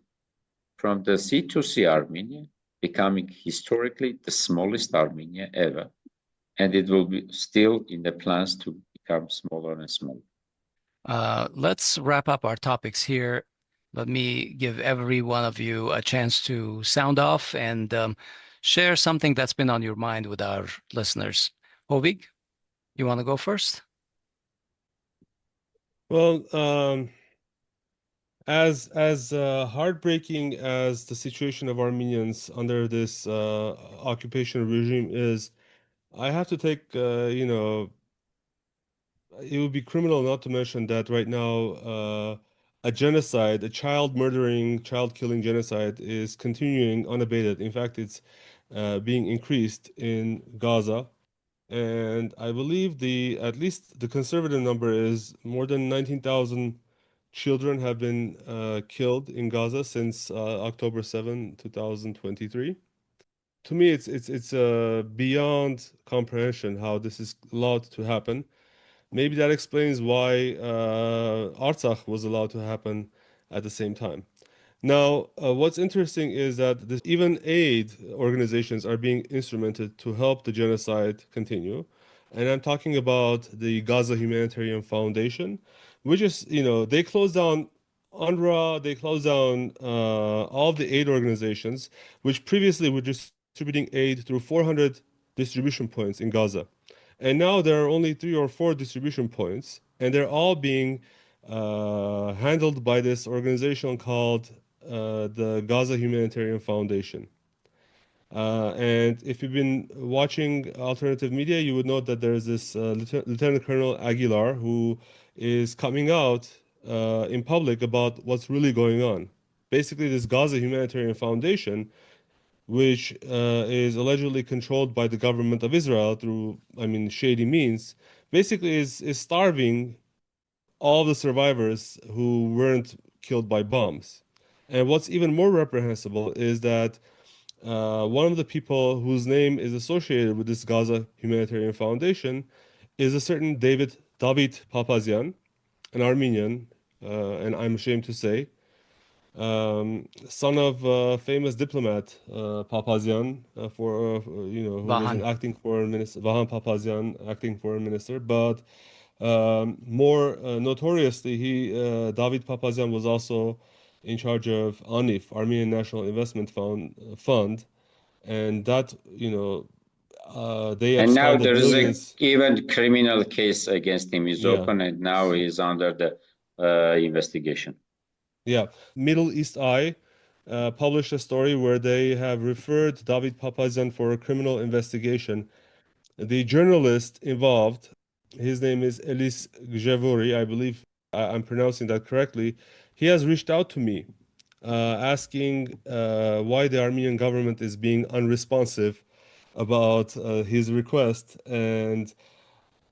From the sea to sea Armenia, becoming historically the smallest Armenia ever, and it will be still in the plans to become smaller and smaller. Let's wrap up our topics here. Let me give every one of you a chance to sound off and share something that's been on your mind with our listeners. Hovik, you want to go first? Well, as heartbreaking as the situation of Armenians under this occupation regime is, I have to take, it would be criminal not to mention that right now a genocide, a child-murdering, child-killing genocide is continuing unabated. In fact, it's being increased in Gaza. And I believe at least the conservative number is more than 19,000 children have been killed in Gaza since October 7, 2023. To me, it's beyond comprehension how this is allowed to happen. Maybe that explains why Artsakh was allowed to happen at the same time. Now, what's interesting is that even aid organizations are being instrumented to help the genocide continue. And I'm talking about the Gaza Humanitarian Foundation, which is, they closed down UNRWA, they closed down all the aid organizations, which previously were distributing aid through 400 distribution points in Gaza. And now there are only 3 or 4 distribution points, and they're all being handled by this organization called the Gaza Humanitarian Foundation. And if you've been watching alternative media, you would know that there's this Lieutenant Colonel Aguilar who is coming out in public about what's really going on. Basically, this Gaza Humanitarian Foundation, which is allegedly controlled by the government of Israel through, shady means, basically is starving all the survivors who weren't killed by bombs. And what's even more reprehensible is that one of the people whose name is associated with this Gaza Humanitarian Foundation is a certain David Papazian, an Armenian, and I'm ashamed to say, son of famous diplomat Papazian, who was an acting foreign minister, Vahan Papazian, acting foreign minister. But more notoriously, David Papazian was also in charge of ANIF, Armenian National Investment Fund, and that they And now absconded there is millions. even criminal case against him is open, and now he's under the investigation. Yeah, Middle East Eye published a story where they have referred David Papazian for a criminal investigation. The journalist involved, his name is Elis Gjevori, I believe I'm pronouncing that correctly. He has reached out to me asking why the Armenian government is being unresponsive about his request. And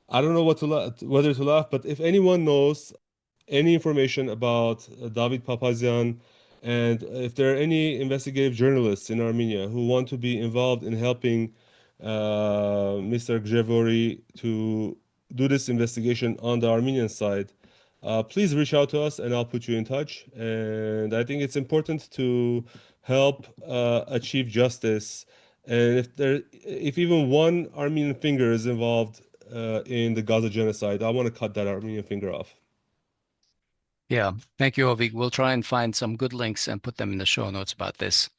I don't know whether to laugh, but if anyone knows any information about David Papazian, and if there are any investigative journalists in Armenia who want to be involved in helping Mr. Gjevori to do this investigation on the Armenian side, please reach out to us and I'll put you in touch. And I think it's important to help achieve justice. And if even one Armenian finger is involved in the Gaza genocide, I want to cut that Armenian finger off. Yeah, thank you, Hovik. We'll try and find some good links and put them in the show notes about this.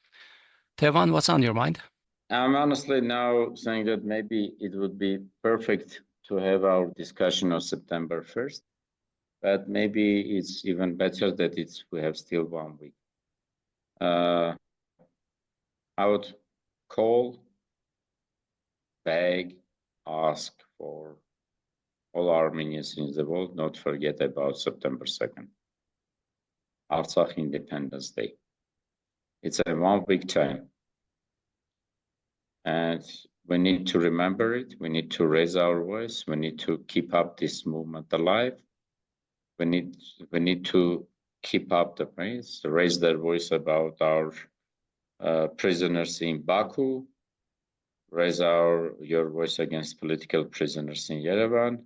Tevan, what's on your mind? I'm honestly now saying that maybe it would be perfect to have our discussion on September 1st, but maybe it's even better that we have still 1 week. I would call, beg, ask for all Armenians in the world not forget about September 2nd, Artsakh Independence Day. It's a 1 week time. And we need to remember it. We need to raise our voice. We need to keep up this movement alive. We need to keep up the pace, raise their voice about our prisoners in Baku, raise your voice against political prisoners in Yerevan,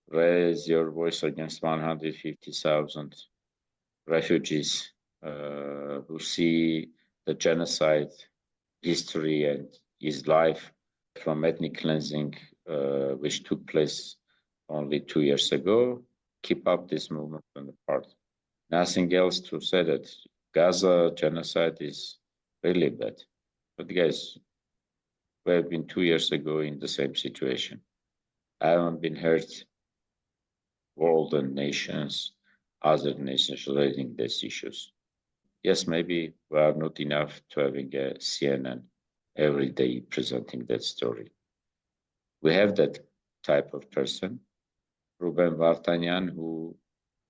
raise your voice against 150,000 refugees who see the genocide history and his life from ethnic cleansing, which took place only 2 years ago. Keep up this movement on the part. Nothing else to say that Gaza genocide is really bad. But guys, we have been 2 years ago in the same situation. I haven't been heard world and nations, other nations raising these issues. Yes, maybe we are not enough to having a CNN every day presenting that story. We have that type of person, Ruben Vartanyan, who,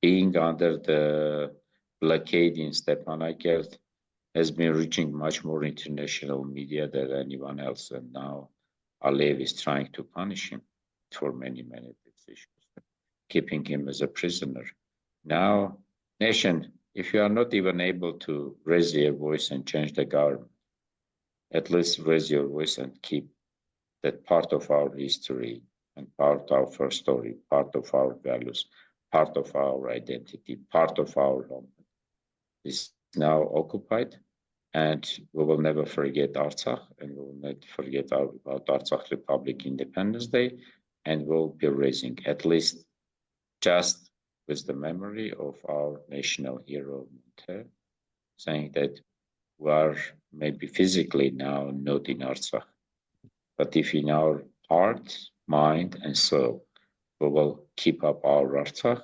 being under the blockade in Stepanakert, has been reaching much more international media than anyone else. And now Aliyev is trying to punish him for many, many issues, keeping him as a prisoner. Now, nation, if you are not even able to raise your voice and change the government, at least raise your voice and keep that part of our history and part of our story, part of our values, part of our identity, part of our homeland is now occupied. And we will never forget Artsakh, and we will not forget about Artsakh Republic Independence Day, and we'll be raising at least just with the memory of our national hero, saying that we are maybe physically now not in Artsakh, but if in our heart, mind, and soul, we will keep up our Artsakh,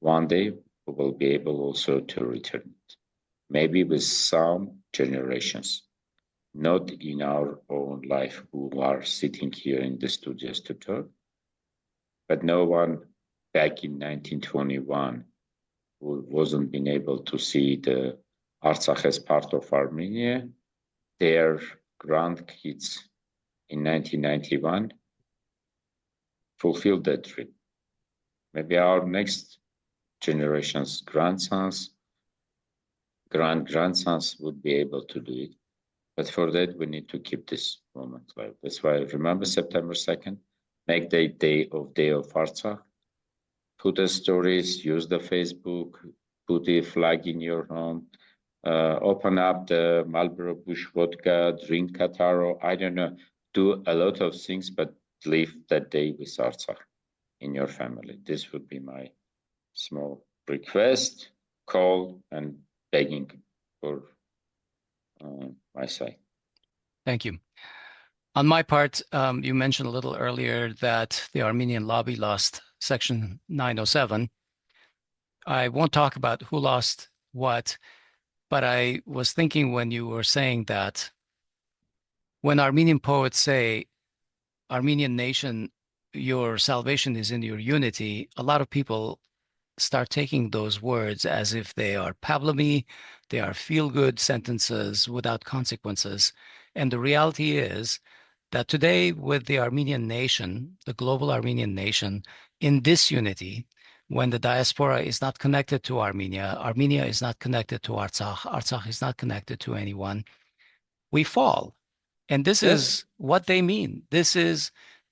one day we will be able also to return it. Maybe with some generations, not in our own life who are sitting here in the studios to talk, but no one back in 1921 who wasn't been able to see the Artsakh as part of Armenia, their grandkids in 1991 fulfilled that dream. Maybe our next generation's grandsons, grand-grandsons would be able to do it. But for that, we need to keep this moment alive. That's why remember September 2nd, make the day of Artsakh, put the stories, use the Facebook, put the flag in your home, open up the Marlboro Bush vodka, drink Kataro, I don't know, do a lot of things, but live that day with Artsakh in your family. This would be my small request, call, and begging for my side. Thank you. On my part, you mentioned a little earlier that the Armenian lobby lost Section 907. I won't talk about who lost what, but I was thinking when you were saying that when Armenian poets say, Armenian nation, your salvation is in your unity, a lot of people start taking those words as if they are pablumi, they are feel-good sentences without consequences. And the reality is that today with the Armenian nation, the global Armenian nation, in this unity, when the diaspora is not connected to Armenia, Armenia is not connected to Artsakh, Artsakh is not connected to anyone, we fall. And this is what they mean.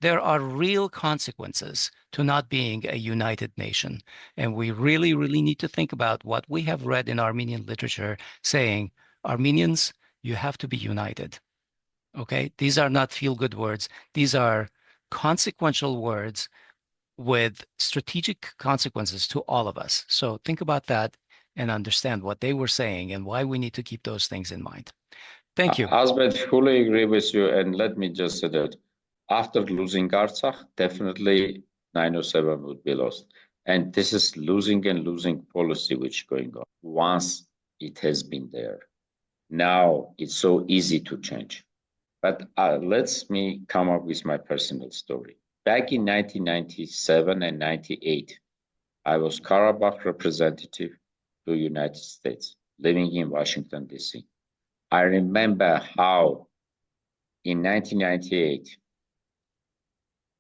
There are real consequences to not being a united nation. And we really, really need to think about what we have read in Armenian literature saying, Armenians, you have to be united. Okay? These are not feel-good words. These are consequential words with strategic consequences to all of us. So think about that and understand what they were saying and why we need to keep those things in mind. Thank you. Asbed, fully agree with you. And let me just say that after losing Artsakh, definitely 907 would be lost. And this is losing and losing policy which is going on. Once it has been there. Now it's so easy to change. But let me come up with my personal story. Back in 1997 and 98, I was Karabakh representative to the United States, living in Washington, D.C. I remember how in 1998,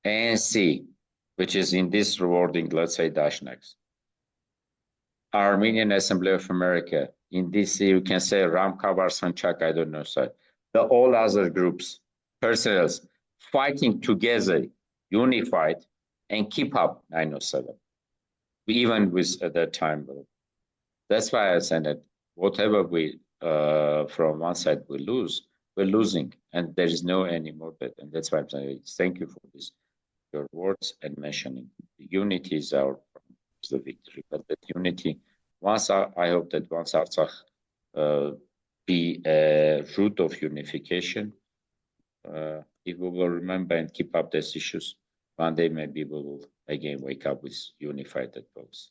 ANC, which is in this rewarding, let's say, Dashnex, Armenian Assembly of America, in DC, you can say Ramkavar Sanchak, I don't know, so the all other groups, personnels, fighting together, unified, and keep up 907, even with at that time. That's why I said that whatever we, from one side we lose, we're losing, and there is no anymore bet. And that's why I'm saying thank you for this, your words and mentioning. Unity is the victory, but that unity, I hope that once Artsakh be a root of unification, if we will remember and keep up these issues, one day maybe we will again wake up with unified approach.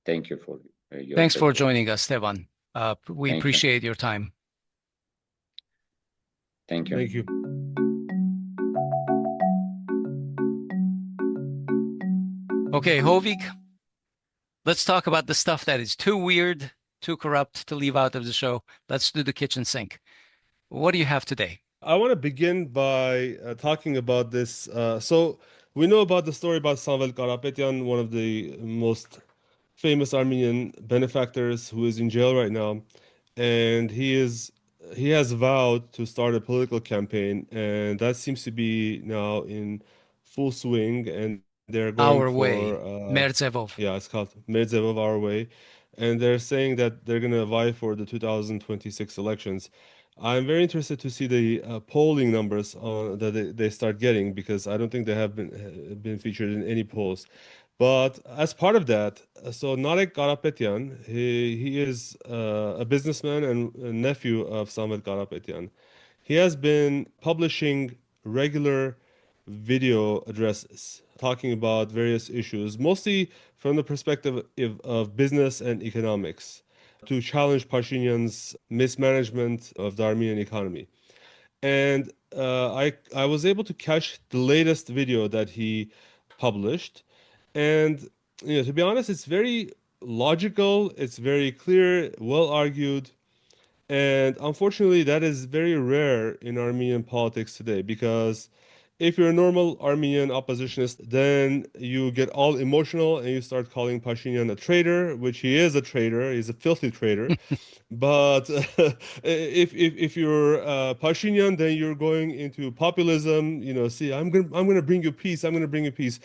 Thank you for your Thanks for joining us, Tevan. We appreciate your time. Thank you. Thank you. Okay, Hovik, let's talk about the stuff that is too weird, too corrupt to leave out of the show. Let's do the kitchen sink. What do you have today? I want to begin by talking about this. So we know about the story about Samvel Karapetyan, one of the most famous Armenian benefactors who is in jail right now. And he has vowed to start a political campaign, and that seems to be now in full swing. And they're going Our for Way, Mertzevov. Yeah, it's called Mertzevov Our Way, and they're saying that they're going to vie for the 2026 elections. I'm very interested to see the polling numbers that they start getting, because I don't think they have been featured in any polls. But as part of that, so Narek Karapetyan, he is a businessman and a nephew of Samvel Karapetyan. He has been publishing regular video addresses talking about various issues, mostly from the perspective of business and economics, to challenge Pashinyan's mismanagement of the Armenian economy. And I was able to catch the latest video that he published. And to be honest, it's very logical, it's very clear, well argued. And unfortunately, that is very rare in Armenian politics today, because if you're a normal Armenian oppositionist, then you get all emotional and you start calling Pashinyan a traitor, which he is a traitor. He's a filthy traitor. But if you're Pashinyan, then you're going into populism. See, I'm gonna bring you peace. I'm gonna bring you peace.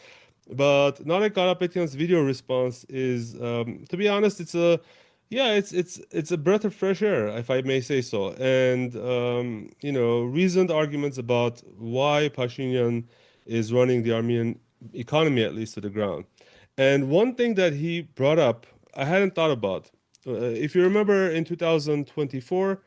But Narek Karapetyan's video response is, to be honest, it's a breath of fresh air, if I may say so, and reasoned arguments about why Pashinyan is running the Armenian economy, at least to the ground. And one thing that he brought up, I hadn't thought about. If you remember, in 2024,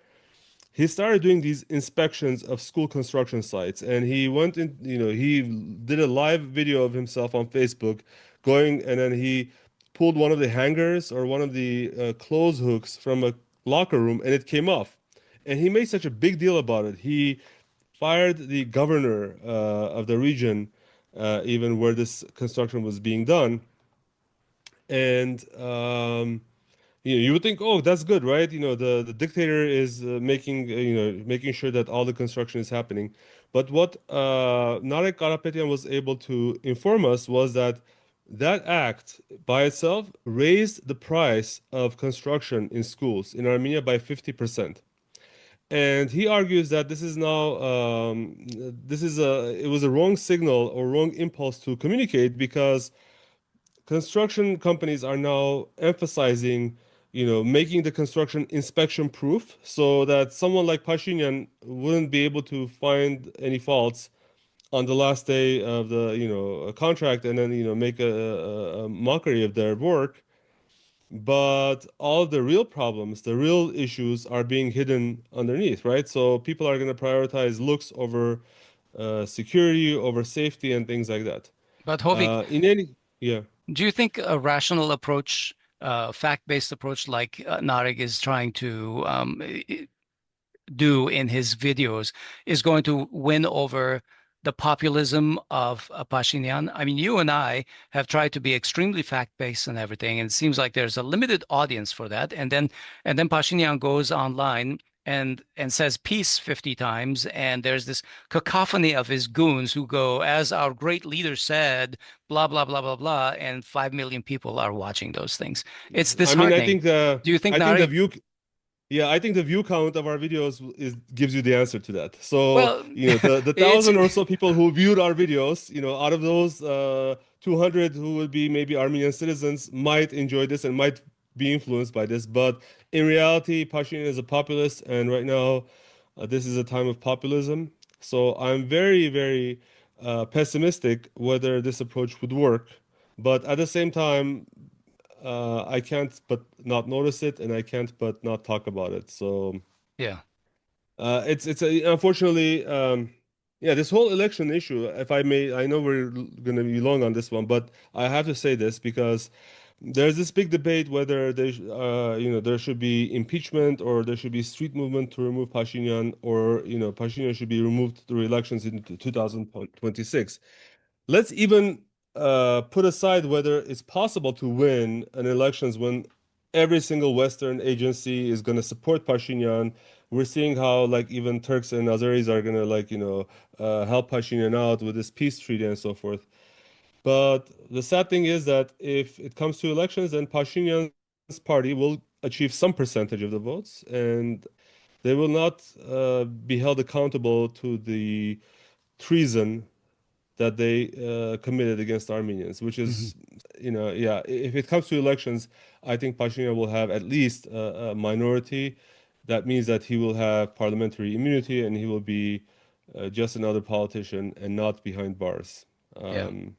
he started doing these inspections of school construction sites, and he went in, he did a live video of himself on Facebook going, and then he pulled one of the hangers or one of the clothes hooks from a locker room, and it came off. And he made such a big deal about it. He fired the governor of the region, even where this construction was being done. And you would think, oh, that's good, right? The dictator is making sure that all the construction is happening. But what Narek Karapetyan was able to inform us was that act by itself raised the price of construction in schools in Armenia by 50%. And he argues that this is now it was a wrong signal or wrong impulse to communicate, because construction companies are now emphasizing, making the construction inspection proof, so that someone like Pashinyan wouldn't be able to find any faults on the last day of the contract, and then make a mockery of their work. But all the real problems, the real issues, are being hidden underneath, right? So people are going to prioritize looks over security, over safety, and things like that. But Hovik, yeah. do you think a rational approach, fact-based approach like Narek is trying to do in his videos, is going to win over the populism of Pashinyan? I mean, you and I have tried to be extremely fact-based and everything, and it seems like there's a limited audience for that. And then Pashinyan goes online and says peace 50 times, and there's this cacophony of his goons who go, as our great leader said, blah blah blah blah blah, and 5 million people are watching those things. It's I mean, disheartening. Do you think, I think the Narek? view, yeah, I think the view count of our videos gives you the answer to that. So, Well, the it's 1,000 or so people who viewed our videos, out of those, 200 who would be maybe Armenian citizens might enjoy this and might be influenced by this. But in reality, Pashinyan is a populist, and right now, this is a time of populism. So I'm very, very pessimistic whether this approach would work. But at the same time, I can't but not notice it, and I can't but not talk about it. So yeah. unfortunately, yeah, this whole election issue, if I may, I know we're going to be long on this one, but I have to say this because there's this big debate whether there should be impeachment or there should be street movement to remove Pashinyan, or Pashinyan should be removed through elections in 2026. Let's even put aside whether it's possible to win an elections when every single Western agency is going to support Pashinyan. We're seeing how like even Turks and Azeris are going to help Pashinyan out with this peace treaty and so forth. But the sad thing is that if it comes to elections, then Pashinyan's party will achieve some percentage of the votes, and they will not be held accountable to the treason that they committed against Armenians, which Mhm. is, yeah, if it comes to elections, I think Pashinyan will have at least a minority. That means that he will have parliamentary immunity and he will be just another politician and not behind bars. Yeah. Um,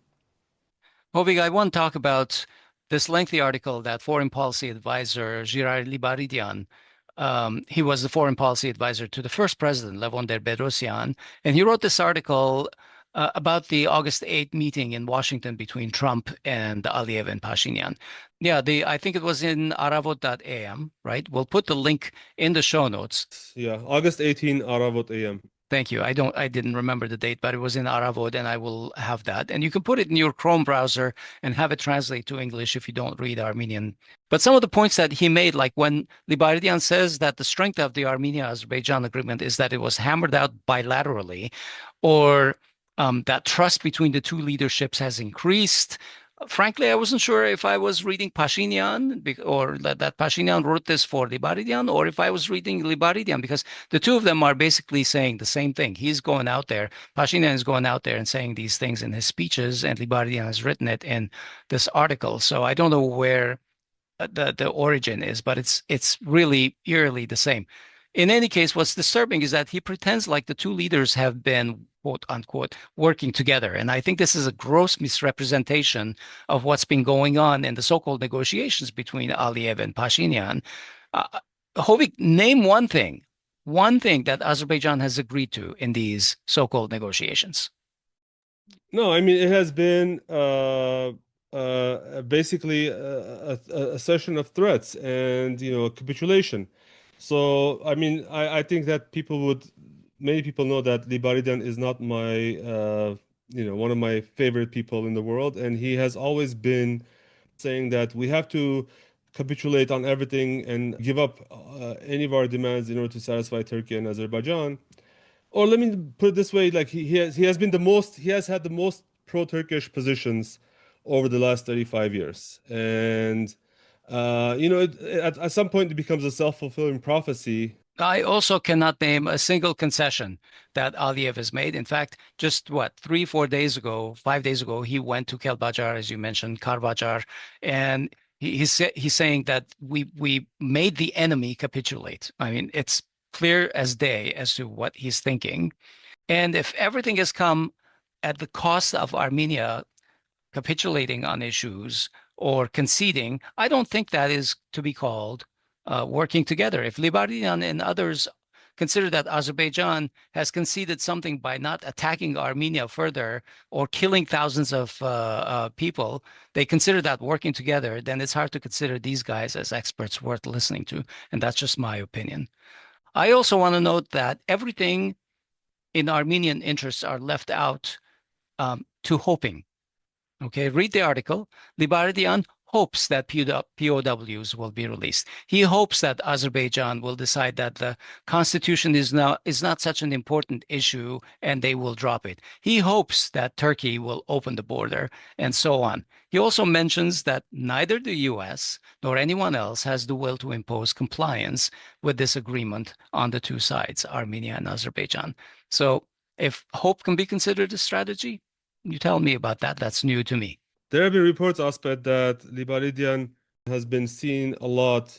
Hovik, I want to talk about this lengthy article that foreign policy advisor Jirair Libaridian, he was the foreign policy advisor to the first president, Asbed Bedrossian, and he wrote this article about the August 8th meeting in Washington between Trump and Aliyev and Pashinyan. Yeah, I think it was in aravot.am, right? We'll put the link in the show notes. yeah, August 18, Aravot AM. Thank you. I didn't remember the date, but it was in Aravod, and I will have that. And you can put it in your Chrome browser and have it translate to English if you don't read Armenian. But some of the points that he made, like when Libaridian says that the strength of the Armenia-Azerbaijan agreement is that it was hammered out bilaterally, or that trust between the two leaderships has increased. Frankly, I wasn't sure if I was reading Pashinyan or that Pashinyan wrote this for Libaridian, or if I was reading Libaridian, because the two of them are basically saying the same thing. He's going out there, Pashinyan is going out there and saying these things in his speeches, and Libaridian has written it in this article. So I don't know where the origin is, but it's really eerily the same. In any case, what's disturbing is that he pretends like the two leaders have been, quote unquote, working together. And I think this is a gross misrepresentation of what's been going on in the so-called negotiations between Aliyev and Pashinyan. Hovik, name one thing that Azerbaijan has agreed to in these so-called negotiations. No, I mean it has been basically a session of threats and capitulation. So I mean I think that many people know that Libaridan is not my one of my favorite people in the world, and he has always been saying that we have to capitulate on everything and give up any of our demands in order to satisfy Turkey and Azerbaijan. Or let me put it this way, like he has had the most pro-Turkish positions over the last 35 years. And at some point it becomes a self-fulfilling prophecy. I also cannot name a single concession that Aliyev has made. In fact, just what, 3, 4 days ago, 5 days ago, he went to Kelbajar, as you mentioned, Karbajar, and he's saying that we made the enemy capitulate. I mean, it's clear as day as to what he's thinking. And if everything has come at the cost of Armenia capitulating on issues or conceding, I don't think that is to be called working together. If Libarian and others consider that Azerbaijan has conceded something by not attacking Armenia further or killing thousands of people, they consider that working together, then it's hard to consider these guys as experts worth listening to. And that's just my opinion. I also want to note that everything in Armenian interests are left out to hoping. Okay, read the article. Libaridian hopes that POWs will be released. He hopes that Azerbaijan will decide that the constitution is not such an important issue and they will drop it. He hopes that Turkey will open the border and so on. He also mentions that neither the US nor anyone else has the will to impose compliance with this agreement on the two sides, Armenia and Azerbaijan. So if hope can be considered a strategy, you tell me about that. That's new to me. There have been reports, Asbed, that Libaridian has been seen a lot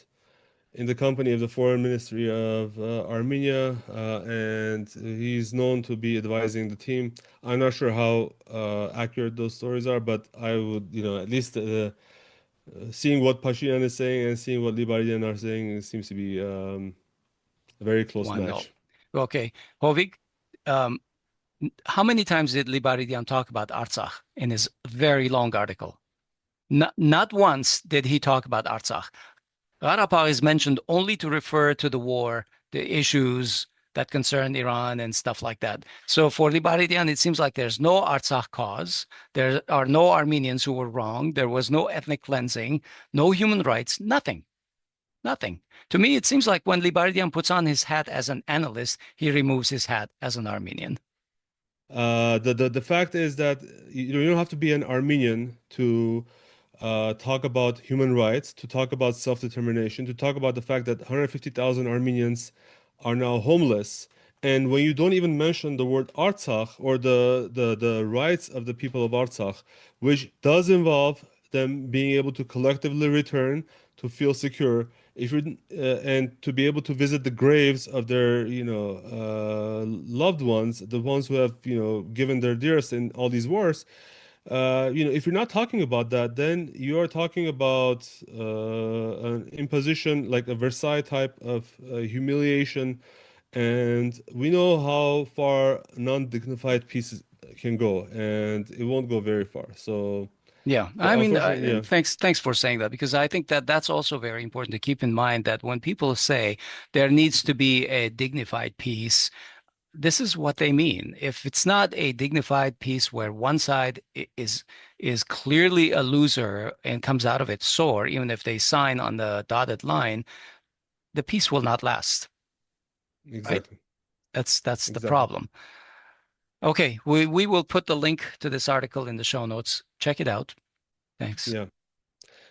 in the company of the Foreign Ministry of Armenia, and he's known to be advising the team. I'm not sure how accurate those stories are, but I would, at least seeing what Pashinyan is saying and seeing what Libaridian are saying, it seems to be a very close match. Okay. Hovik, how many times did Libaridian talk about Artsakh in his very long article? Not once did he talk about Artsakh. Karapakh is mentioned only to refer to the war, the issues that concern Iran and stuff like that. So for Libaridian, it seems like there's no Artsakh cause. There are no Armenians who were wrong. There was no ethnic cleansing, no human rights, nothing. Nothing. To me, it seems like when Libaridian puts on his hat as an analyst, he removes his hat as an Armenian. The fact is that you don't have to be an Armenian to talk about human rights, to talk about self-determination, to talk about the fact that 150,000 Armenians are now homeless. And when you don't even mention the word Artsakh or the rights of the people of Artsakh, which does involve them being able to collectively return, to feel secure, and to be able to visit the graves of their loved ones, the ones who have given their dearest in all these wars. If you're not talking about that, then you are talking about an imposition, like a Versailles type of humiliation, and we know how far non-dignified peace can go, and it won't go very far. So. Yeah, So I mean, unfortunately, yeah. thanks for saying that, because I think that that's also very important to keep in mind that when people say there needs to be a dignified peace, this is what they mean. If it's not a dignified peace where one side is clearly a loser and comes out of it sore, even if they sign on the dotted line, the peace will not last. Exactly. Right? That's the problem. Okay, we will put the link to this article in the show notes. Check it out. Thanks. Yeah.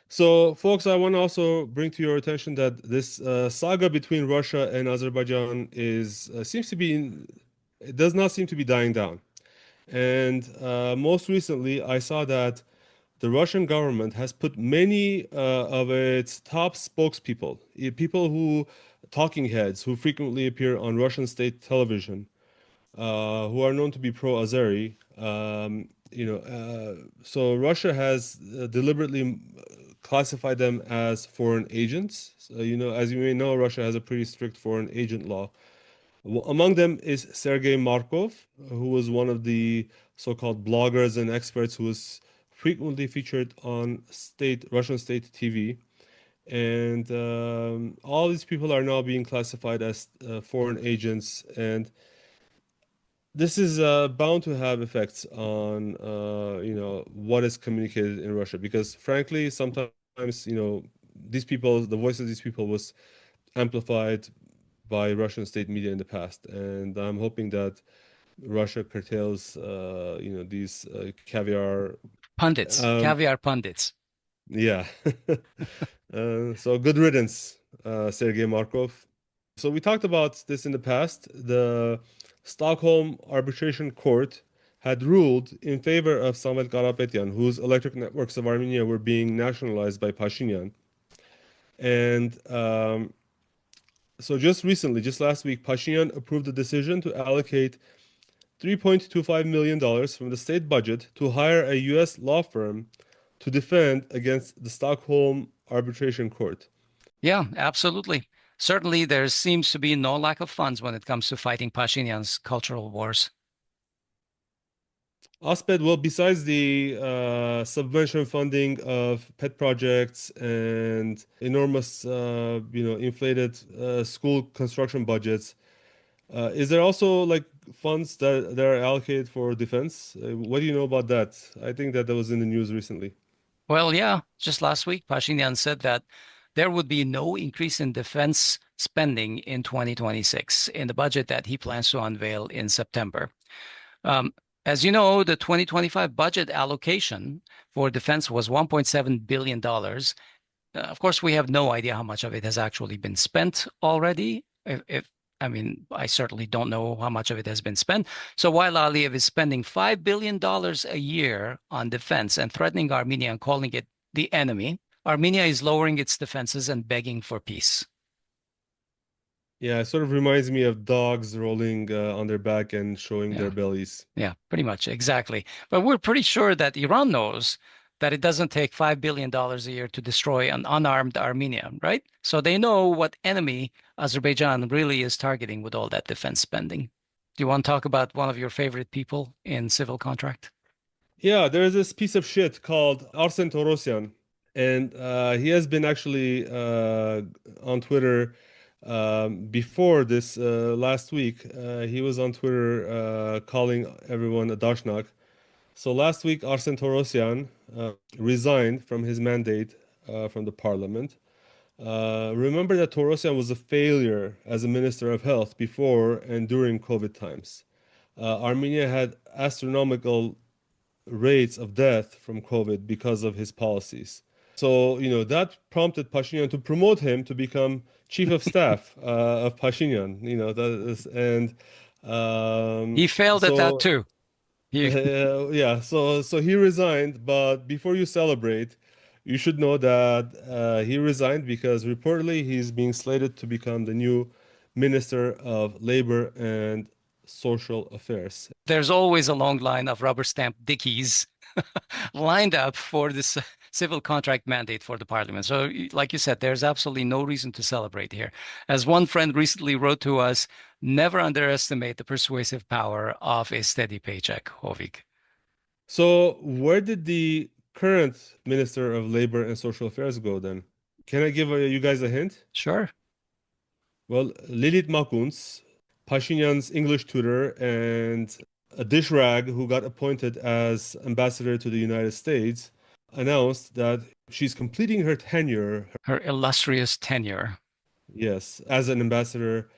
So, folks, I want to also bring to your attention that this saga between Russia and Azerbaijan it does not seem to be dying down. And most recently, I saw that the Russian government has put many of its top spokespeople, people talking heads who frequently appear on Russian state television, who are known to be pro-Azeri. So Russia has deliberately classified them as foreign agents. So, as you may know, Russia has a pretty strict foreign agent law. Among them is Sergei Markov, who was one of the so-called bloggers and experts who was frequently featured on Russian state TV. And all these people are now being classified as foreign agents, and this is bound to have effects on what is communicated in Russia, because frankly, sometimes the voice of these people was amplified by Russian state media in the past, and I'm hoping that Russia curtails these caviar pundits. Yeah. So good riddance, Sergei Markov. So we talked about this in the past. The Stockholm Arbitration Court had ruled in favor of Samvel Karapetyan, whose electric networks of Armenia were being nationalized by Pashinyan. And so just last week, Pashinyan approved the decision to allocate $3.25 million from the state budget to hire a U.S. law firm to defend against the Stockholm Arbitration Court. Yeah, absolutely. Certainly, there seems to be no lack of funds when it comes to fighting Pashinyan's cultural wars. Asbed, well, besides the subvention funding of pet projects and enormous, inflated school construction budgets, is there also like funds that are allocated for defense? What do you know about that? I think that was in the news recently. Well, yeah, just last week, Pashinyan said that there would be no increase in defense spending in 2026 in the budget that he plans to unveil in September. Um, as you know, the 2025 budget allocation for defense was $1.7 billion. Of course, we have no idea how much of it has actually been spent already. I mean, I certainly don't know how much of it has been spent. So while Aliyev is spending $5 billion a year on defense and threatening Armenia and calling it the enemy, Armenia is lowering its defenses and begging for peace. Yeah, it sort of reminds me of dogs rolling on their back and showing their Yeah. bellies. Yeah, pretty much. Exactly. But we're pretty sure that Iran knows that it doesn't take $5 billion a year to destroy an unarmed Armenia, right? So they know what enemy Azerbaijan really is targeting with all that defense spending. Do you want to talk about one of your favorite people in civil contract? Yeah, there's this piece of shit called Arsen Torosyan, and he has been actually on Twitter before this last week. He was on Twitter calling everyone a dashnak. So last week, Arsen Torosyan resigned from his mandate from the parliament. Remember that Torosyan was a failure as a minister of health before and during COVID times. Armenia had astronomical rates of death from COVID because of his policies. So, that prompted Pashinyan to promote him to become chief of staff of Pashinyan, and He failed at that so too. He, yeah, so he resigned, but before you celebrate, you should know that he resigned because reportedly he's being slated to become the new Minister of Labor and Social Affairs. there's always a long line of rubber stamp dickies lined up for this civil contract mandate for the parliament. So, like you said, there's absolutely no reason to celebrate here. As one friend recently wrote to us, never underestimate the persuasive power of a steady paycheck, Hovik. So where did the current Minister of Labor and Social Affairs go then? Can I give you guys a hint? Sure. Well, Lilit Makuns, Pashinyan's English tutor and a dish rag who got appointed as ambassador to the United States, announced that she's completing her tenure, Her illustrious tenure. yes, as an ambassador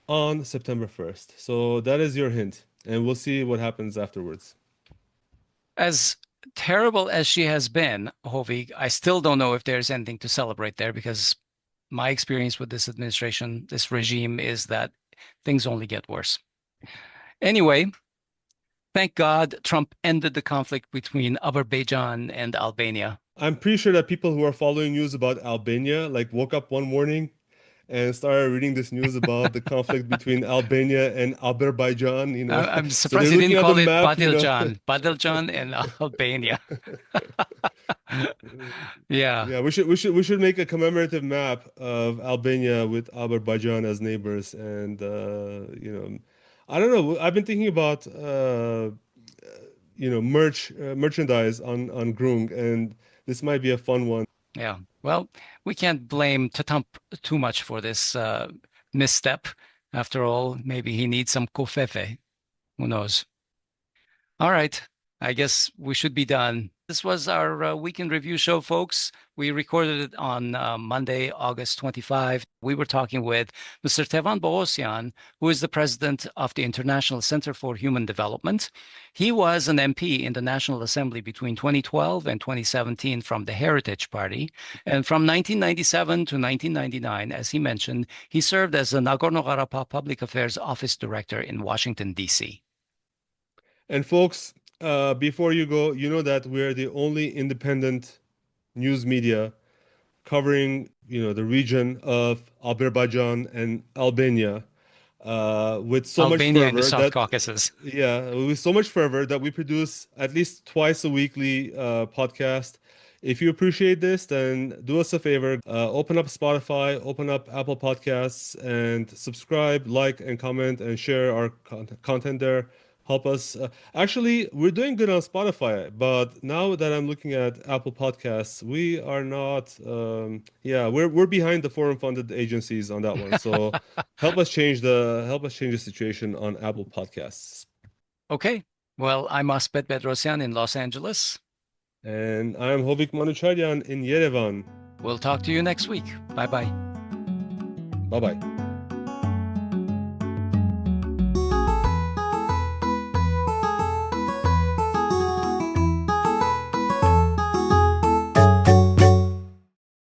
on September 1st. So that is your hint, and we'll see what happens afterwards. As terrible as she has been, Hovik, I still don't know if there's anything to celebrate there because my experience with this administration, this regime, is that things only get worse. Anyway, thank God Trump ended the conflict between Azerbaijan and Albania. I'm pretty sure that people who are following news about Albania like woke up one morning and started reading this news about the conflict between Albania and Azerbaijan, I'm So they're surprised he looking didn't at the call it map, Badiljan and Albania. Yeah. Yeah, we should make a commemorative map of Albania with Azerbaijan as neighbors, and I don't know. I've been thinking about merchandise on Groong, and this might be a fun one. Yeah. Well, we can't blame Tatump too much for this misstep. After all, maybe he needs some kofefe. Who knows? All right. I guess we should be done. This was our weekend review show, folks. We recorded it on Monday, August 25. We were talking with Mr. Tevan Poghosyan, who is the president of the International Center for Human Development. He was an MP in the National Assembly between 2012 and 2017 from the Heritage Party. And from 1997 to 1999, as he mentioned, he served as the Nagorno-Karabakh Public Affairs Office Director in Washington, D.C. And folks, before you go, you know that we're the only independent news media covering, the region of Azerbaijan and Albania, with so much Albania in the fervor South that, Caucasus. yeah, with so much fervor that we produce at least twice a weekly podcast. If you appreciate this, then do us a favor, open up Spotify, open up Apple Podcasts, and subscribe, like, and comment, and share our content there. Help us. Actually, we're doing good on Spotify, but now that I'm looking at Apple Podcasts, we are not. Yeah, we're behind the foreign-funded agencies on that one. So help us change the situation on Apple Podcasts. Okay. Well, I'm Asbed Bedrossian in Los Angeles. And I'm Hovik Manucharyan in Yerevan. We'll talk to you next week. Bye-bye. Bye-bye.